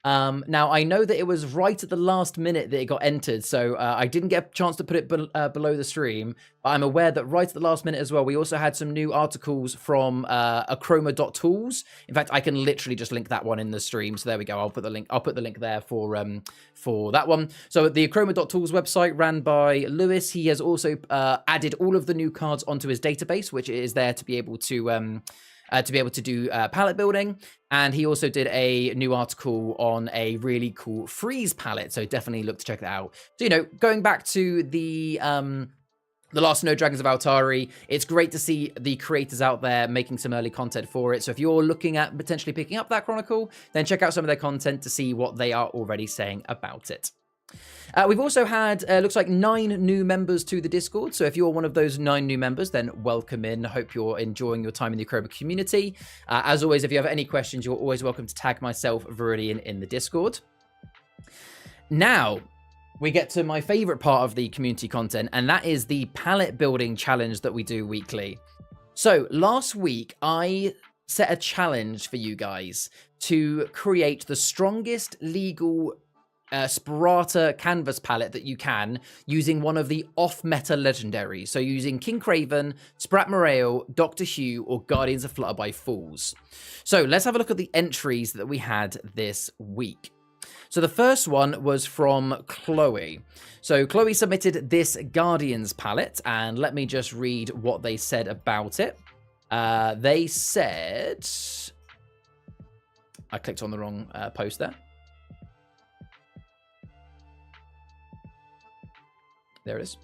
Now, I know that it was right at the last minute that it got entered, so I didn't get a chance to put it below the stream, but I'm aware that right at the last minute as well, we also had some new articles from Achroma.tools. In fact, I can literally just link that one in the stream, so there we go. I'll put the link there for that one. So the Achroma.tools website, ran by Lewis, he has also added all of the new cards onto his database, which is there to be able to do palette building. And he also did a new article on a really cool freeze palette, so definitely look to check that out. So, going back to the last Snow Dragons of Altari, it's great to see the creators out there making some early content for it. So if you're looking at potentially picking up that Chronicle, then check out some of their content to see what they are already saying about it. We've also had, looks like 9 new members to the Discord. So if you're one of those 9 new members, then welcome in. Hope you're enjoying your time in the Achroma community. As always, if you have any questions, you're always welcome to tag myself, Viridian, in the Discord. Now, we get to my favorite part of the community content, and that is the palette building challenge that we do weekly. So last week, I set a challenge for you guys to create the strongest legal Spirata canvas palette that you can using one of the off-meta legendaries. So using King Craven, Sprat Morale, Dr. Hugh, or Guardians of Flutter by Fools. So let's have a look at the entries that we had this week. So the first one was from Chloe. So Chloe submitted this Guardians palette, and let me just read what they said about it. They said... I clicked on the wrong post there. There it is.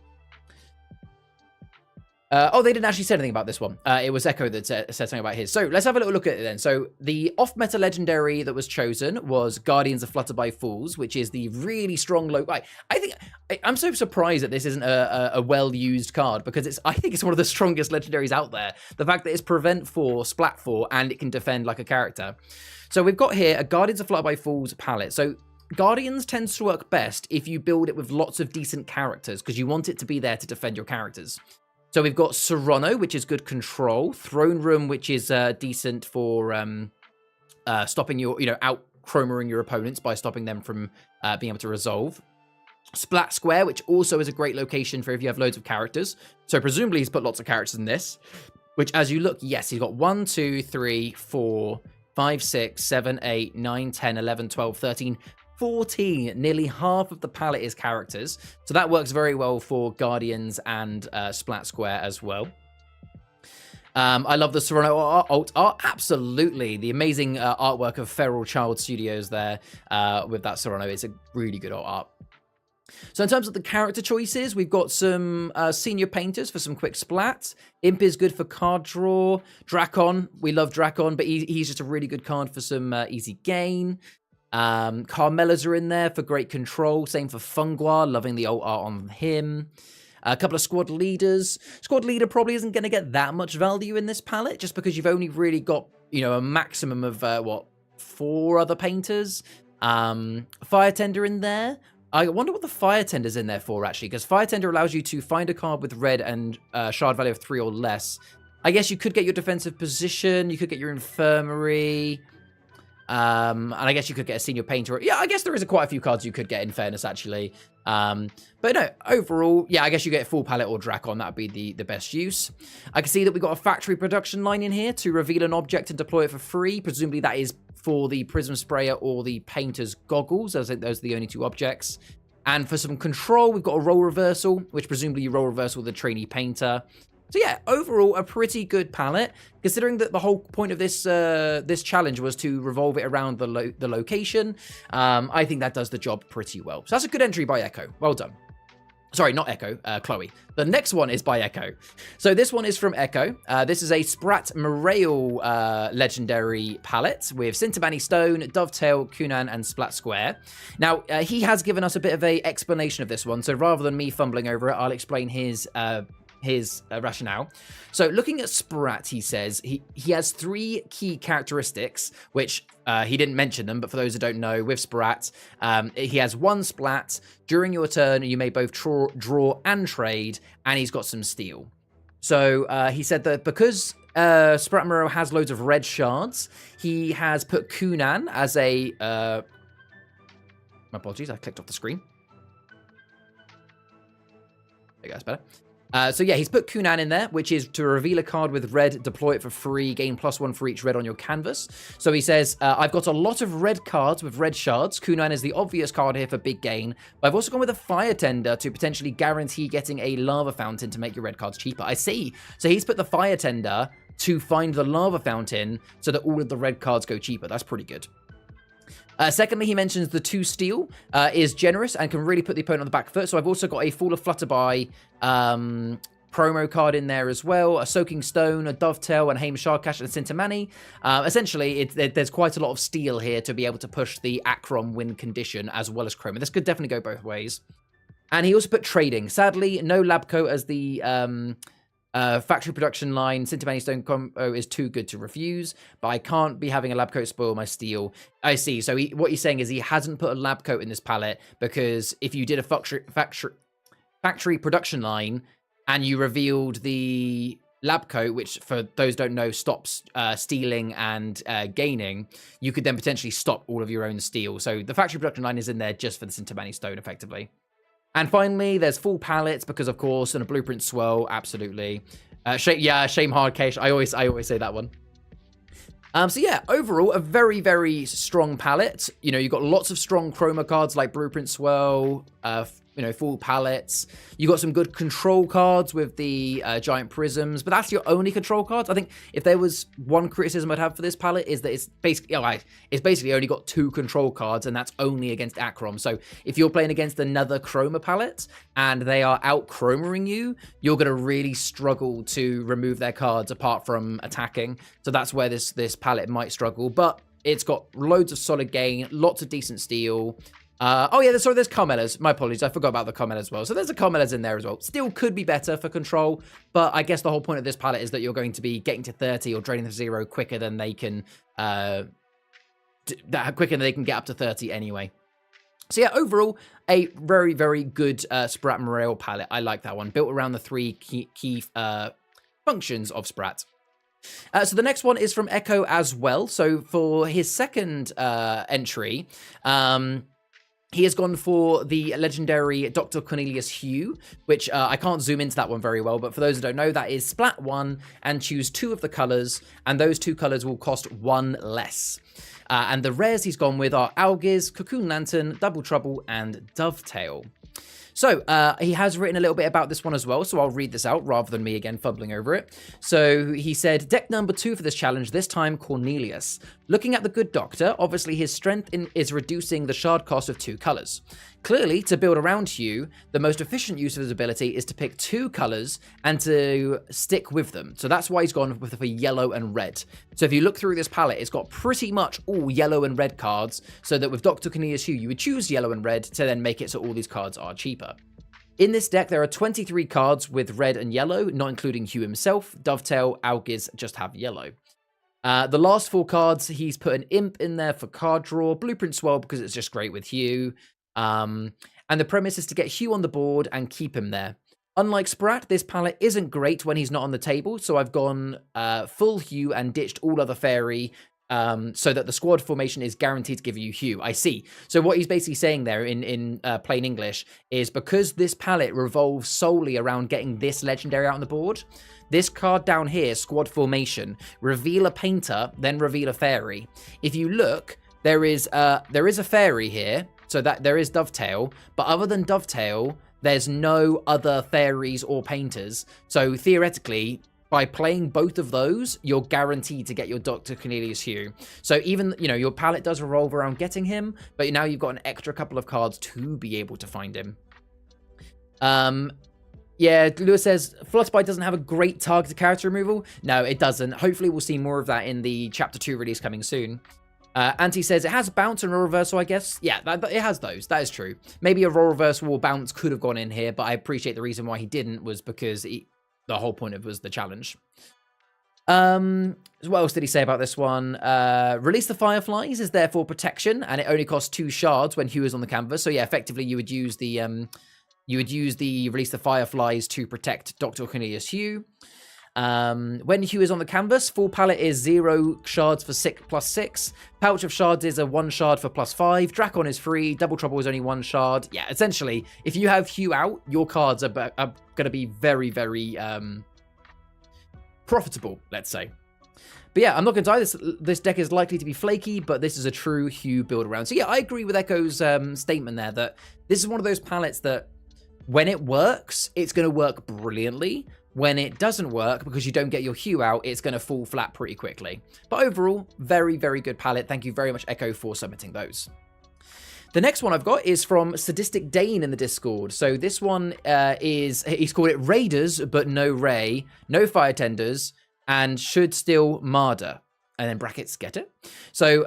Oh, they didn't actually say anything about this one. It was Echo that said something about his. So let's have a little look at it then. So the off-meta legendary that was chosen was Guardians of Flutter by Fools, which is the really strong I'm so surprised that this isn't a well-used card, because I think it's one of the strongest legendaries out there. The fact that it's prevent 4, splat 4, and it can defend like a character. So we've got here a Guardians of Flutter by Fools palette. So Guardians tends to work best if you build it with lots of decent characters, because you want it to be there to defend your characters. So we've got Serrano, which is good control. Throne Room, which is decent for stopping your, out-chromaing your opponents by stopping them from being able to resolve. Splat Square, which also is a great location for if you have loads of characters. So presumably he's put lots of characters in this, which as you look, yes, he's got 1, 2, 3, 4, 5, 6, 7, 8, 9, 10, 11, 12, 13... 14, nearly half of the palette is characters. So that works very well for Guardians and Splat Square as well. I love the Serrano alt art. Absolutely. The amazing artwork of Feral Child Studios there with that Serrano. It's a really good art. So in terms of the character choices, we've got some senior painters for some quick splats. Imp is good for card draw. Dracon, we love Dracon, but he's just a really good card for some easy gain. Carmelas are in there for great control. Same for Fungua, loving the alt art on him. A couple of squad leaders. Squad leader probably isn't going to get that much value in this palette, just because you've only really got, a maximum of, 4 other painters. Fire Tender in there. I wonder what the Fire Tender's in there for, actually, because Fire Tender allows you to find a card with red and shard value of 3 or less. I guess you could get your defensive position, you could get your infirmary... and I guess you could get a senior painter. Yeah, I guess there is quite a few cards you could get, in fairness, actually. But no, overall, yeah, I guess you get full palette or Dracon. That would be the best use. I can see that we've got a factory production line in here to reveal an object and deploy it for free. Presumably that is for the Prism Sprayer or the Painter's Goggles. I think those are the only 2 objects. And for some control, we've got a role reversal, which presumably you role reversal the trainee painter. So yeah, overall, a pretty good palette, considering that the whole point of this this challenge was to revolve it around the location. I think that does the job pretty well. So that's a good entry by Echo. Well done. Sorry, not Echo, Chloe. The next one is by Echo. So this one is from Echo. This is a Sprat Morale legendary palette with Sintamani Stone, Dovetail, Kunan, and Splat Square. Now, he has given us a bit of an explanation of this one. So rather than me fumbling over it, I'll explain his rationale. So looking at Sprat, he says he has 3 key characteristics, which he didn't mention them, but for those who don't know, with Sprat, he has 1 splat. During your turn, you may both draw and trade, and he's got some steal. So he said that because Sprat Morale has loads of red shards, he has put Kunan as a... my apologies, I clicked off the screen. There you go, that's better. So yeah, he's put Kunan in there, which is to reveal a card with red, deploy it for free, gain +1 for each red on your canvas. So he says, I've got a lot of red cards with red shards. Kunan is the obvious card here for big gain. But I've also gone with a Fire Tender to potentially guarantee getting a Lava Fountain to make your red cards cheaper. I see. So he's put the Fire Tender to find the Lava Fountain so that all of the red cards go cheaper. That's pretty good. Secondly, he mentions the 2 steal is generous and can really put the opponent on the back foot. So I've also got a Fall of Flutterby promo card in there as well, a Soaking Stone, a Dovetail, and Haim Sharkash and Sintamani. Essentially, there's quite a lot of steel here to be able to push the Achrom win condition as well as Chroma. This could definitely go both ways. And he also put trading. Sadly, no lab coat as the factory production line. Sintamani Stone combo is too good to refuse, but I can't be having a lab coat spoil my steel. I see. So what he's saying is he hasn't put a lab coat in this palette because if you did a factory production line and you revealed the lab coat, which for those who don't know stops stealing and gaining, you could then potentially stop all of your own steal. So the factory production line is in there just for the Sintamani Stone, effectively. And finally, there's full palettes because, of course, and a blueprint swirl, absolutely. Shame hard cache. I always say that one. So yeah, overall, a very, very strong palette. You know, you've got lots of strong chroma cards like blueprint swirl, full palettes. You got some good control cards with the giant prisms, but that's your only control cards. I think if there was one criticism I'd have for this palette is that it's basically only got 2 control cards, and that's only against Achrom. So if you're playing against another chroma palette and they are out chromaing you, you're going to really struggle to remove their cards apart from attacking. So that's where this palette might struggle, but it's got loads of solid gain, lots of decent steal. There's Carmelas. My apologies, I forgot about the Carmela as well. So there's a Carmelas in there as well. Still could be better for control, but I guess the whole point of this palette is that you're going to be getting to 30 or draining to 0 quicker than they can, get up to 30 anyway. So yeah, overall, a very, very good Sprat Morale palette. I like that one. Built around the 3 key functions of Sprat. So the next one is from Echo as well. So for his second entry, he has gone for the legendary Dr. Cornelius Hugh, which I can't zoom into that one very well, but for those who don't know, that is splat 1 and choose 2 of the colors, and those 2 colors will cost 1 less. And the rares he's gone with are Algiz, Cocoon Lantern, Double Trouble, and Dovetail. So he has written a little bit about this one as well, so I'll read this out rather than me again fumbling over it. So he said, deck number 2 for this challenge, this time Cornelius. Looking at the good doctor, obviously his strength is reducing the shard cost of 2 colors. Clearly, to build around Hugh, the most efficient use of his ability is to pick 2 colors and to stick with them. So that's why he's gone with for yellow and red. So if you look through this palette, it's got pretty much all yellow and red cards, so that with Dr. Cornelius Hugh, you would choose yellow and red to then make it so all these cards are cheaper. In this deck, there are 23 cards with red and yellow, not including Hugh himself. Dovetail, Algiz just have yellow. The last 4 cards, he's put an Imp in there for card draw, Blueprint Swell because it's just great with Hugh. And the premise is to get Hugh on the board and keep him there. Unlike Sprat, this palette isn't great when he's not on the table, so I've gone full Hugh and ditched all other fairy, so that the squad formation is guaranteed to give you Hugh. I see. So what he's basically saying there in plain English is because this palette revolves solely around getting this legendary out on the board, this card down here, squad formation, reveal a painter, then reveal a fairy. If you look, there is a fairy here, so that there is Dovetail, but other than Dovetail, there's no other fairies or painters. So theoretically, by playing both of those, you're guaranteed to get your Dr. Cornelius Hugh. So even, your palette does revolve around getting him, but now you've got an extra couple of cards to be able to find him. Yeah, Lewis says, Flutterby doesn't have a great targeted character removal. No, it doesn't. Hopefully we'll see more of that in the Chapter 2 release coming soon. Auntie says it has bounce and a reversal, I guess. Yeah, it has those. That is true. Maybe a raw reversal or bounce could have gone in here, but I appreciate the reason why he didn't was because the whole point of it was the challenge. What else did he say about this one? Release the Fireflies is there for protection, and it only costs 2 shards when Hugh is on the canvas. So yeah, effectively you would use the Release the Fireflies to protect Dr. Cornelius Hugh. When Hugh is on the canvas, full palette is 0 shards for 6 plus 6. Pouch of shards is a 1 shard for plus 5. Dracon is free. Double Trouble is only 1 shard. Yeah, essentially, if you have Hugh out, your cards are going to be very, very profitable, let's say. But yeah, I'm not going to die. This deck is likely to be flaky, but this is a true Hugh build around. So yeah, I agree with Echo's statement there that this is one of those palettes that when it works, it's going to work brilliantly. When it doesn't work, because you don't get your Hugh out, it's going to fall flat pretty quickly. But overall, very, very good palette. Thank you very much, Echo, for submitting those. The next one I've got is from Sadistic Dane in the Discord. So this one he's called it Raiders, but no Ray, no Fire Tenders, and should still Marder. And then brackets, get it? So,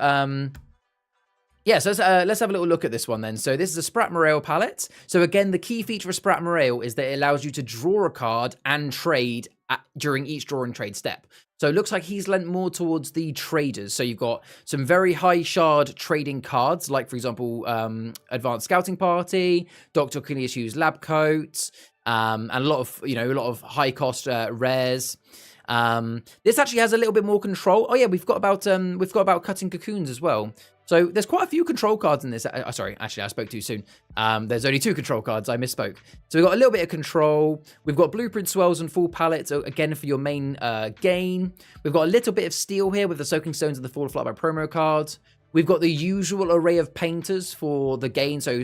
yeah, so let's have a little look at this one then. So this is a Sprat Morale palette. So again, the key feature of Sprat Morale is that it allows you to draw a card and trade during each draw and trade step. So it looks like he's lent more towards the traders. So you've got some very high shard trading cards, like for example, Advanced Scouting Party, Dr. Kuniashu's Lab Coat, and a lot of high cost rares. This actually has a little bit more control. Oh yeah, we've got about cutting cocoons as well. So there's quite a few control cards in this. Sorry, actually, I spoke too soon. There's only 2 control cards. I misspoke. So we've got a little bit of control. We've got blueprint swells and full palettes, so again, for your main gain. We've got a little bit of steel here with the soaking stones and the fall of flight by promo cards. We've got the usual array of painters for the gain. So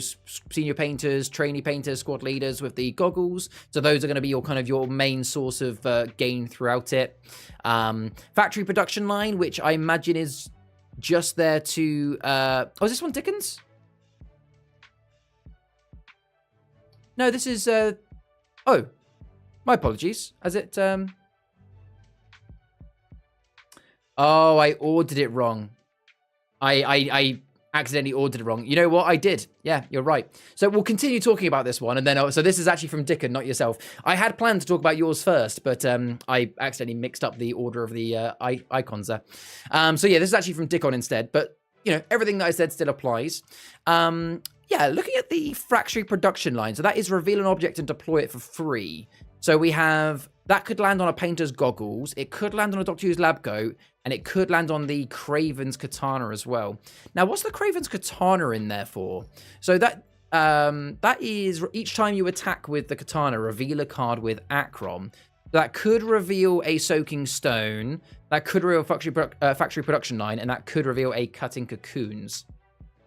senior painters, trainee painters, squad leaders with the goggles. So those are going to be your main source of gain throughout it. Factory production line, which I imagine is just there to oh, is this one Dickens? No, this is oh, my apologies. Has it oh, I ordered it wrong. I accidentally ordered it wrong. You know what? I did. Yeah, you're right. So we'll continue talking about this one. And then, so this is actually from Dickon, not yourself. I had planned to talk about yours first, but I accidentally mixed up the order of the icons there. So yeah, this is actually from Dickon instead. But, you know, everything that I said still applies. Yeah, looking at the factory production line. So that is reveal an object and deploy it for free. So we have, that could land on a painter's goggles. It could land on a Doctor Who's lab coat. And it could land on the Craven's Katana as well. Now, what's the Craven's Katana in there for? So that is each time you attack with the Katana, reveal a card with Achroma. That could reveal a Soaking Stone. That could reveal factory production line. And that could reveal a Cutting Cocoons.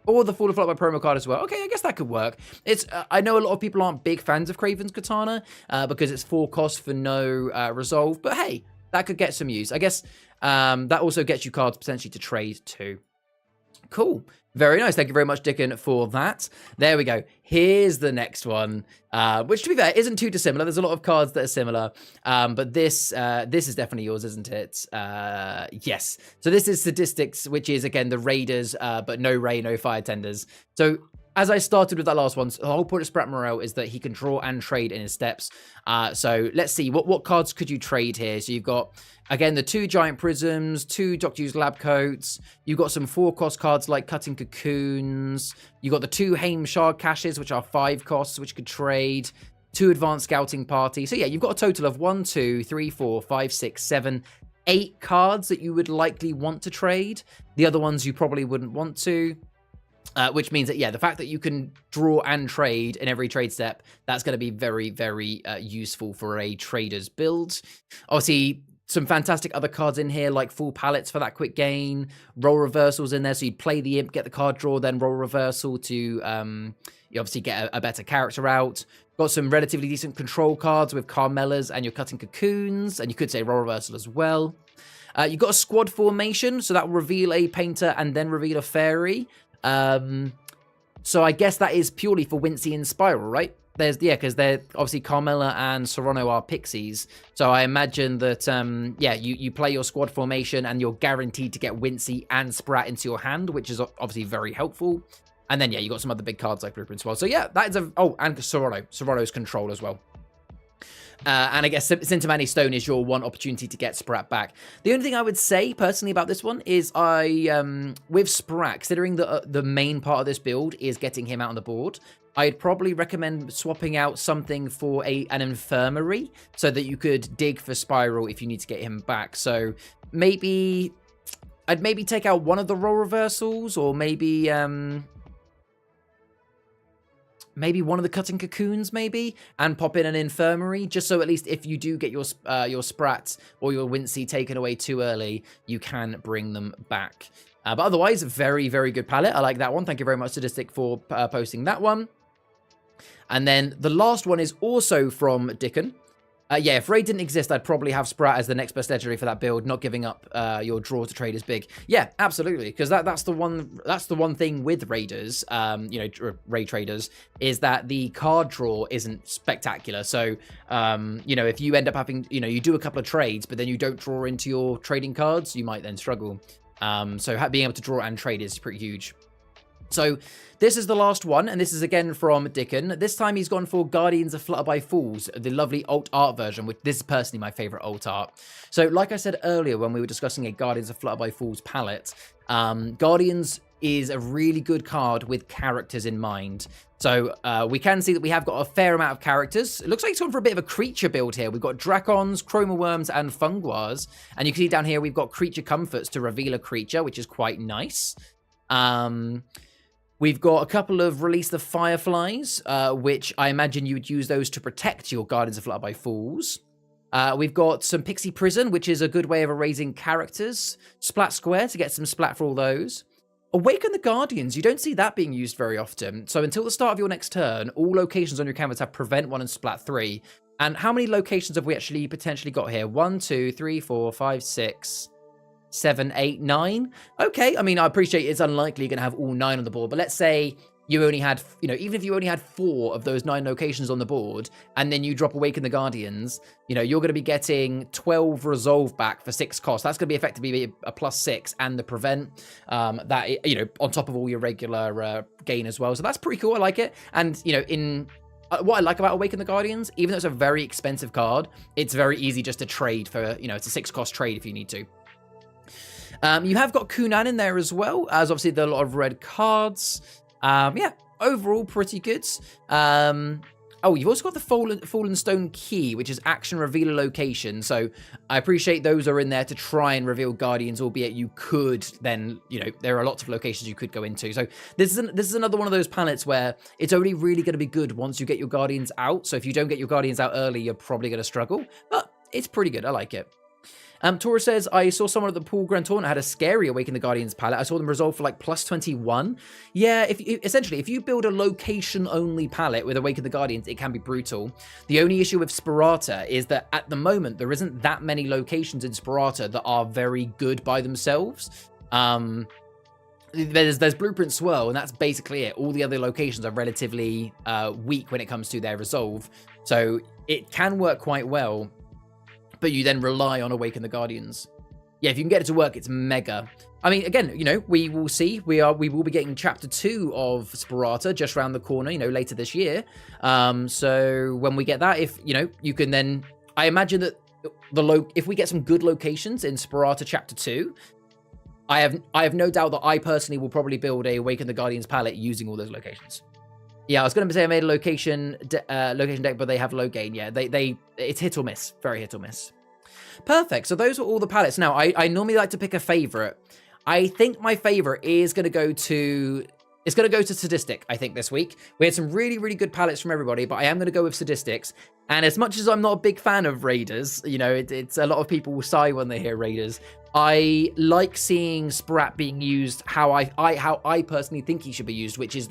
Or the Fall of Flight by promo card as well. Okay, I guess that could work. It's I know a lot of people aren't big fans of Craven's Katana because it's 4 cost for no resolve. But hey, that could get some use. I guess that also gets you cards potentially to trade too. Cool. Very nice. Thank you very much, Dickon, for that. There we go. Here's the next one, which, to be fair, isn't too dissimilar. There's a lot of cards that are similar, but this is definitely yours, isn't it? Yes. So this is Statistics, which is, again, the Raiders, but no Ray, no Fire Tenders. So as I started with that last one, the whole point of Sprat Morale is that he can draw and trade in his steps. So let's see, what cards could you trade here? So you've got, again, the 2 Giant Prisms, 2 Doctor Who's Lab Coats. You've got some 4-cost cards like Cutting Cocoons. You've got the 2 Haim Shard Caches, which are 5 costs, which could trade. 2 Advanced Scouting Party. So yeah, you've got a total of 1, 2, 3, 4, 5, 6, 7, 8 cards that you would likely want to trade. The other ones you probably wouldn't want to. Which means that, yeah, the fact that you can draw and trade in every trade step, that's going to be very, very useful for a trader's build. Obviously, some fantastic other cards in here, like full palettes for that quick gain, roll reversals in there, so you'd play the imp, get the card draw, then roll reversal to you obviously get a better character out. Got some relatively decent control cards with Carmelas and your Cutting Cocoons, and you could say roll reversal as well. You've got a squad formation, so that will reveal a painter and then reveal a fairy. So I guess that is purely for Wincy and Spiral, right? Because they're obviously Carmela and Serrano are pixies. So I imagine that, yeah, you play your squad formation and you're guaranteed to get Wincy and Sprat into your hand, which is obviously very helpful. And then, yeah, you got some other big cards like Blueprint as well. So yeah, that is and Serrano's control as well. And I guess Sintamani Stone is your one opportunity to get Sprat back. The only thing I would say personally about this one is with Sprat, considering the main part of this build is getting him out on the board, I'd probably recommend swapping out something for an infirmary so that you could dig for Spiral if you need to get him back. So maybe I'd take out one of the roll reversals, or maybe one of the Cutting Cocoons, maybe, and pop in an infirmary, just so at least if you do get your Sprat or your Wincy taken away too early, you can bring them back. But otherwise, very, very good palette. I like that one. Thank you very much, Sadistic, for posting that one. And then the last one is also from Dickon. Yeah, if Raid didn't exist, I'd probably have Sprat as the next best legendary for that build, not giving up your draw to trade is big. Yeah, absolutely, because that's the one thing with Raiders, raid traders, is that the card draw isn't spectacular. So, if you end up having, you do a couple of trades, but then you don't draw into your trading cards, you might then struggle. So being able to draw and trade is pretty huge. So this is the last one, and this is again from Dickon. This time he's gone for Guardians of Flutter by Fools, the lovely alt art version, which this is personally my favorite alt art. So like I said earlier when we were discussing a Guardians of Flutter by Fools palette, Guardians is a really good card with characters in mind. So we can see that we have got a fair amount of characters. It looks like it's gone for a bit of a creature build here. We've got Dracons, Chroma Worms, and Funguars. And you can see down here we've got creature comforts to reveal a creature, which is quite nice. We've got a couple of Release the Fireflies, which I imagine you would use those to protect your Guardians of Flutter by Fools. We've got some Pixie Prison, which is a good way of erasing characters. Splat Square to get some splat for all those. Awaken the Guardians, you don't see that being used very often. So until the start of your next turn, all locations on your canvas have Prevent 1 and Splat 3. And how many locations have we actually potentially got here? 1, 2, 3, 4, 5, 6... 7, 8, 9. Okay, I mean, I appreciate it's unlikely you're going to have all 9 on the board, but let's say you only had, even if you only had 4 of those 9 locations on the board, and then you drop Awaken the Guardians, you're going to be getting 12 Resolve back for 6 cost. That's going to be effectively a +6, and the Prevent, that, on top of all your regular gain as well. So that's pretty cool. I like it. And, what I like about Awaken the Guardians, even though it's a very expensive card, it's very easy just to trade for, it's a 6 cost trade if you need to. You have got Kunan in there as well, as obviously there are a lot of red cards. Yeah, overall pretty good. You've also got the Fallen Stone Key, which is action reveal a location. So I appreciate those are in there to try and reveal Guardians, albeit you could then, there are lots of locations you could go into. So this is another one of those palettes where it's only really going to be good once you get your Guardians out. So if you don't get your Guardians out early, you're probably going to struggle. But it's pretty good. I like it. Tora says, I saw someone at the pool Grand Tournament had a scary Awaken the Guardians palette. I saw them resolve for like +21. Yeah, essentially, if you build a location-only palette with Awaken the Guardians, it can be brutal. The only issue with Spirata is that at the moment, there isn't that many locations in Spirata that are very good by themselves. There's Blueprint Swirl, and that's basically it. All the other locations are relatively weak when it comes to their resolve. So it can work quite well, but you then rely on Awaken the Guardians. Yeah, if you can get it to work, it's mega. I mean, again, we will see. We will be getting Chapter 2 of Spirata just around the corner, later this year. So when we get that, if, you can then... I imagine that if we get some good locations in Spirata Chapter 2, I have no doubt that I personally will probably build a Awaken the Guardians palette using all those locations. Yeah, I was going to say I made a location deck, but they have low gain. Yeah, it's hit or miss. Very hit or miss. Perfect. So those are all the palettes. Now, I normally like to pick a favorite. I think my favorite is going to go to... It's going to go to Sadistic, I think, this week. We had some really, really good palettes from everybody, but I am going to go with Sadistics. And as much as I'm not a big fan of Raiders, it's a lot of people will sigh when they hear Raiders. I like seeing Sprat being used how I personally think he should be used, which is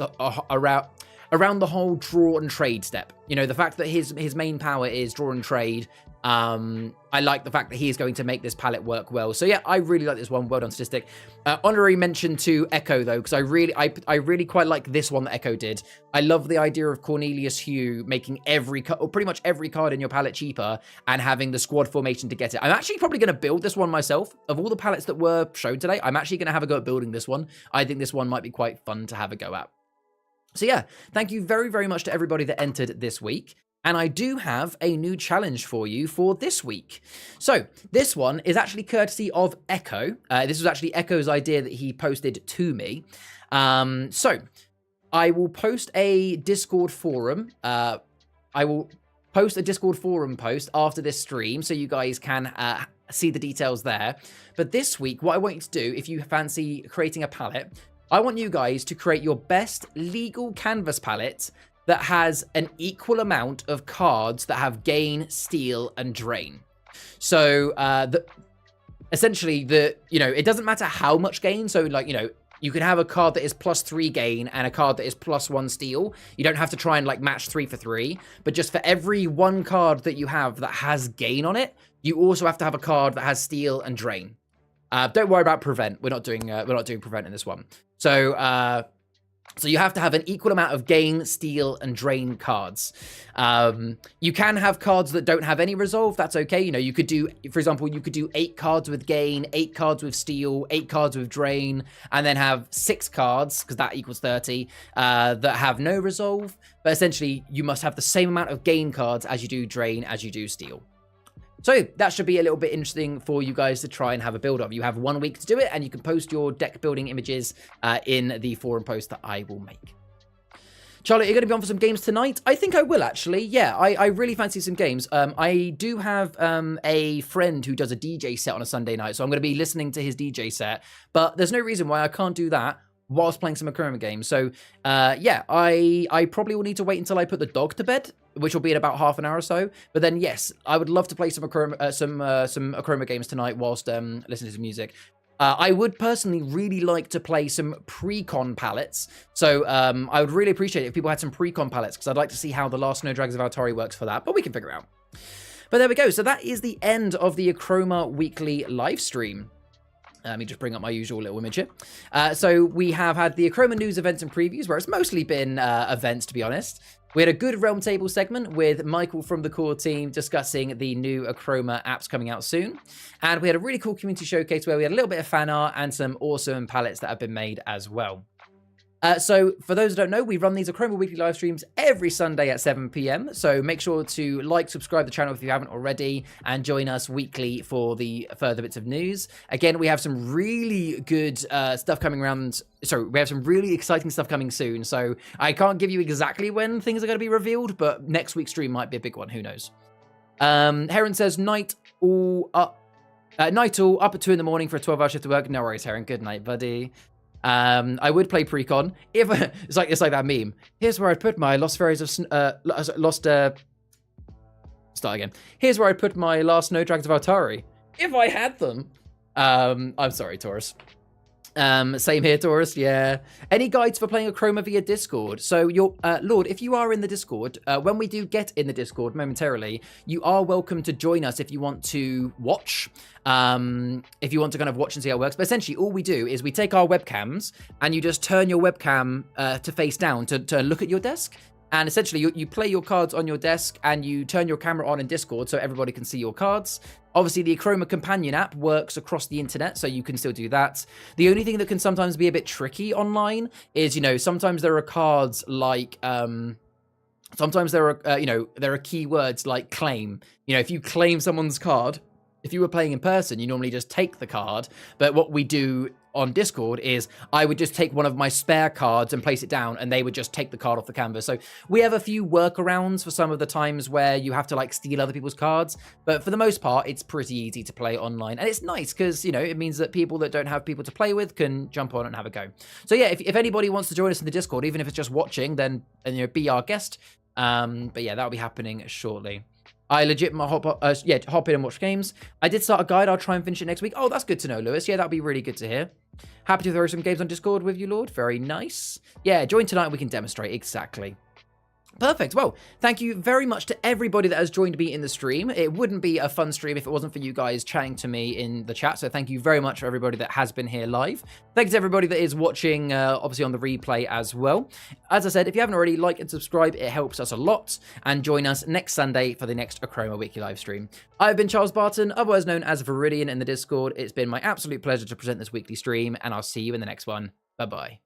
around the whole draw and trade step. The fact that his main power is draw and trade. I like the fact that he is going to make this palette work well. So yeah, I really like this one. Well done, Statistic. Honorary mention to Echo though, because I really quite like this one that Echo did. I love the idea of Cornelius Hugh making pretty much every card in your palette cheaper and having the squad formation to get it. I'm actually probably going to build this one myself. Of all the palettes that were shown today, I'm actually going to have a go at building this one. I think this one might be quite fun to have a go at. So yeah, thank you very, very much to everybody that entered this week. And I do have a new challenge for you for this week. So this one is actually courtesy of Echo. This was actually Echo's idea that he posted to me. So I will post a Discord forum. I will post a Discord forum post after this stream so you guys can see the details there. But this week, what I want you to do, if you fancy creating a palette, I want you guys to create your best legal canvas palette that has an equal amount of cards that have gain, steal, and drain. So essentially, it doesn't matter how much gain. So you can have a card that is +3 gain and a card that is +1 steal. You don't have to try and like match 3 for 3, but just for every one card that you have that has gain on it, you also have to have a card that has steal and drain. Don't worry about prevent. We're not doing prevent in this one. So you have to have an equal amount of gain, steal, and drain cards. You can have cards that don't have any resolve. That's okay. You know, you could do, for example, you could do 8 cards with gain, 8 cards with steal, 8 cards with drain, and then have 6 cards, because that equals 30, that have no resolve. But essentially, you must have the same amount of gain cards as you do drain, as you do steal. So that should be a little bit interesting for you guys to try and have a build of. You have 1 week to do it, and you can post your deck building images in the forum post that I will make. Charlotte, you're going to be on for some games tonight? I think I will, actually. Yeah, I really fancy some games. I do have a friend who does a DJ set on a Sunday night, so I'm going to be listening to his DJ set. But there's no reason why I can't do that whilst playing some Achroma games. So, yeah, I probably will need to wait until I put the dog to bed, which will be in about half an hour or so. But then, yes, I would love to play some Achroma games tonight whilst listening to some music. I would personally really like to play some pre-con palettes. So I would really appreciate it if people had some pre-con palettes, because I'd like to see how the last Snow Dragons of Altari works for that. But we can figure it out. But there we go. So that is the end of the Achroma weekly live stream. Let me just bring up my usual little image here. So we have had the Achroma news, events, and previews, where it's mostly been events, to be honest. We had a good Realm Table segment with Michael from the core team discussing the new Achroma apps coming out soon. And we had a really cool community showcase where we had a little bit of fan art and some awesome palettes that have been made as well. So for those who don't know, we run these Achroma weekly live streams every Sunday at 7 p.m. So make sure to like, subscribe to the channel if you haven't already, and join us weekly for the further bits of news. Again, we have some really good stuff coming around. So we have some really exciting stuff coming soon. So I can't give you exactly when things are going to be revealed, but next week's stream might be a big one. Who knows? Heron says, night all up at 2 in the morning for a 12-hour shift to work. No worries, Heron. Good night, buddy. I would play pre-con if it's like that meme. Here's where I'd put my lost fairies of start again. Here's where I'd put my last Snow Dragons of Altari if I had them. I'm sorry, Taurus. Same here, Taurus. Yeah. Any guides for playing Achroma via Discord? So, your Lord, if you are in the Discord, when we do get in the Discord momentarily, you are welcome to join us if you want to watch. If you want to kind of watch and see how it works. But essentially, all we do is we take our webcams and you just turn your webcam to face down to look at your desk. And essentially, you play your cards on your desk and you turn your camera on in Discord so everybody can see your cards. Obviously, the Achroma Companion app works across the internet, so you can still do that. The only thing that can sometimes be a bit tricky online is, sometimes there are cards like... sometimes there are, there are keywords like claim. If you claim someone's card, if you were playing in person, you normally just take the card. But what we do on Discord is I would just take one of my spare cards and place it down, and they would just take the card off the canvas. So we have a few workarounds for some of the times where you have to like steal other people's cards. But for the most part, it's pretty easy to play online. And it's nice because, it means that people that don't have people to play with can jump on and have a go. So yeah, if anybody wants to join us in the Discord, even if it's just watching, then be our guest. But yeah, that'll be happening shortly. I legit hop in and watch games. I did start a guide. I'll try and finish it next week. Oh, that's good to know, Lewis. Yeah, that'd be really good to hear. Happy to throw some games on Discord with you, Lord. Very nice. Yeah, join tonight and we can demonstrate. Exactly. Perfect. Well, thank you very much to everybody that has joined me in the stream. It wouldn't be a fun stream if it wasn't for you guys chatting to me in the chat. So thank you very much for everybody that has been here live. Thanks to everybody that is watching, obviously on the replay as well. As I said, if you haven't already, like and subscribe. It helps us a lot. And join us next Sunday for the next Achroma weekly live stream. I've been Charles Barton, otherwise known as Viridian in the Discord. It's been my absolute pleasure to present this weekly stream, and I'll see you in the next one. Bye-bye.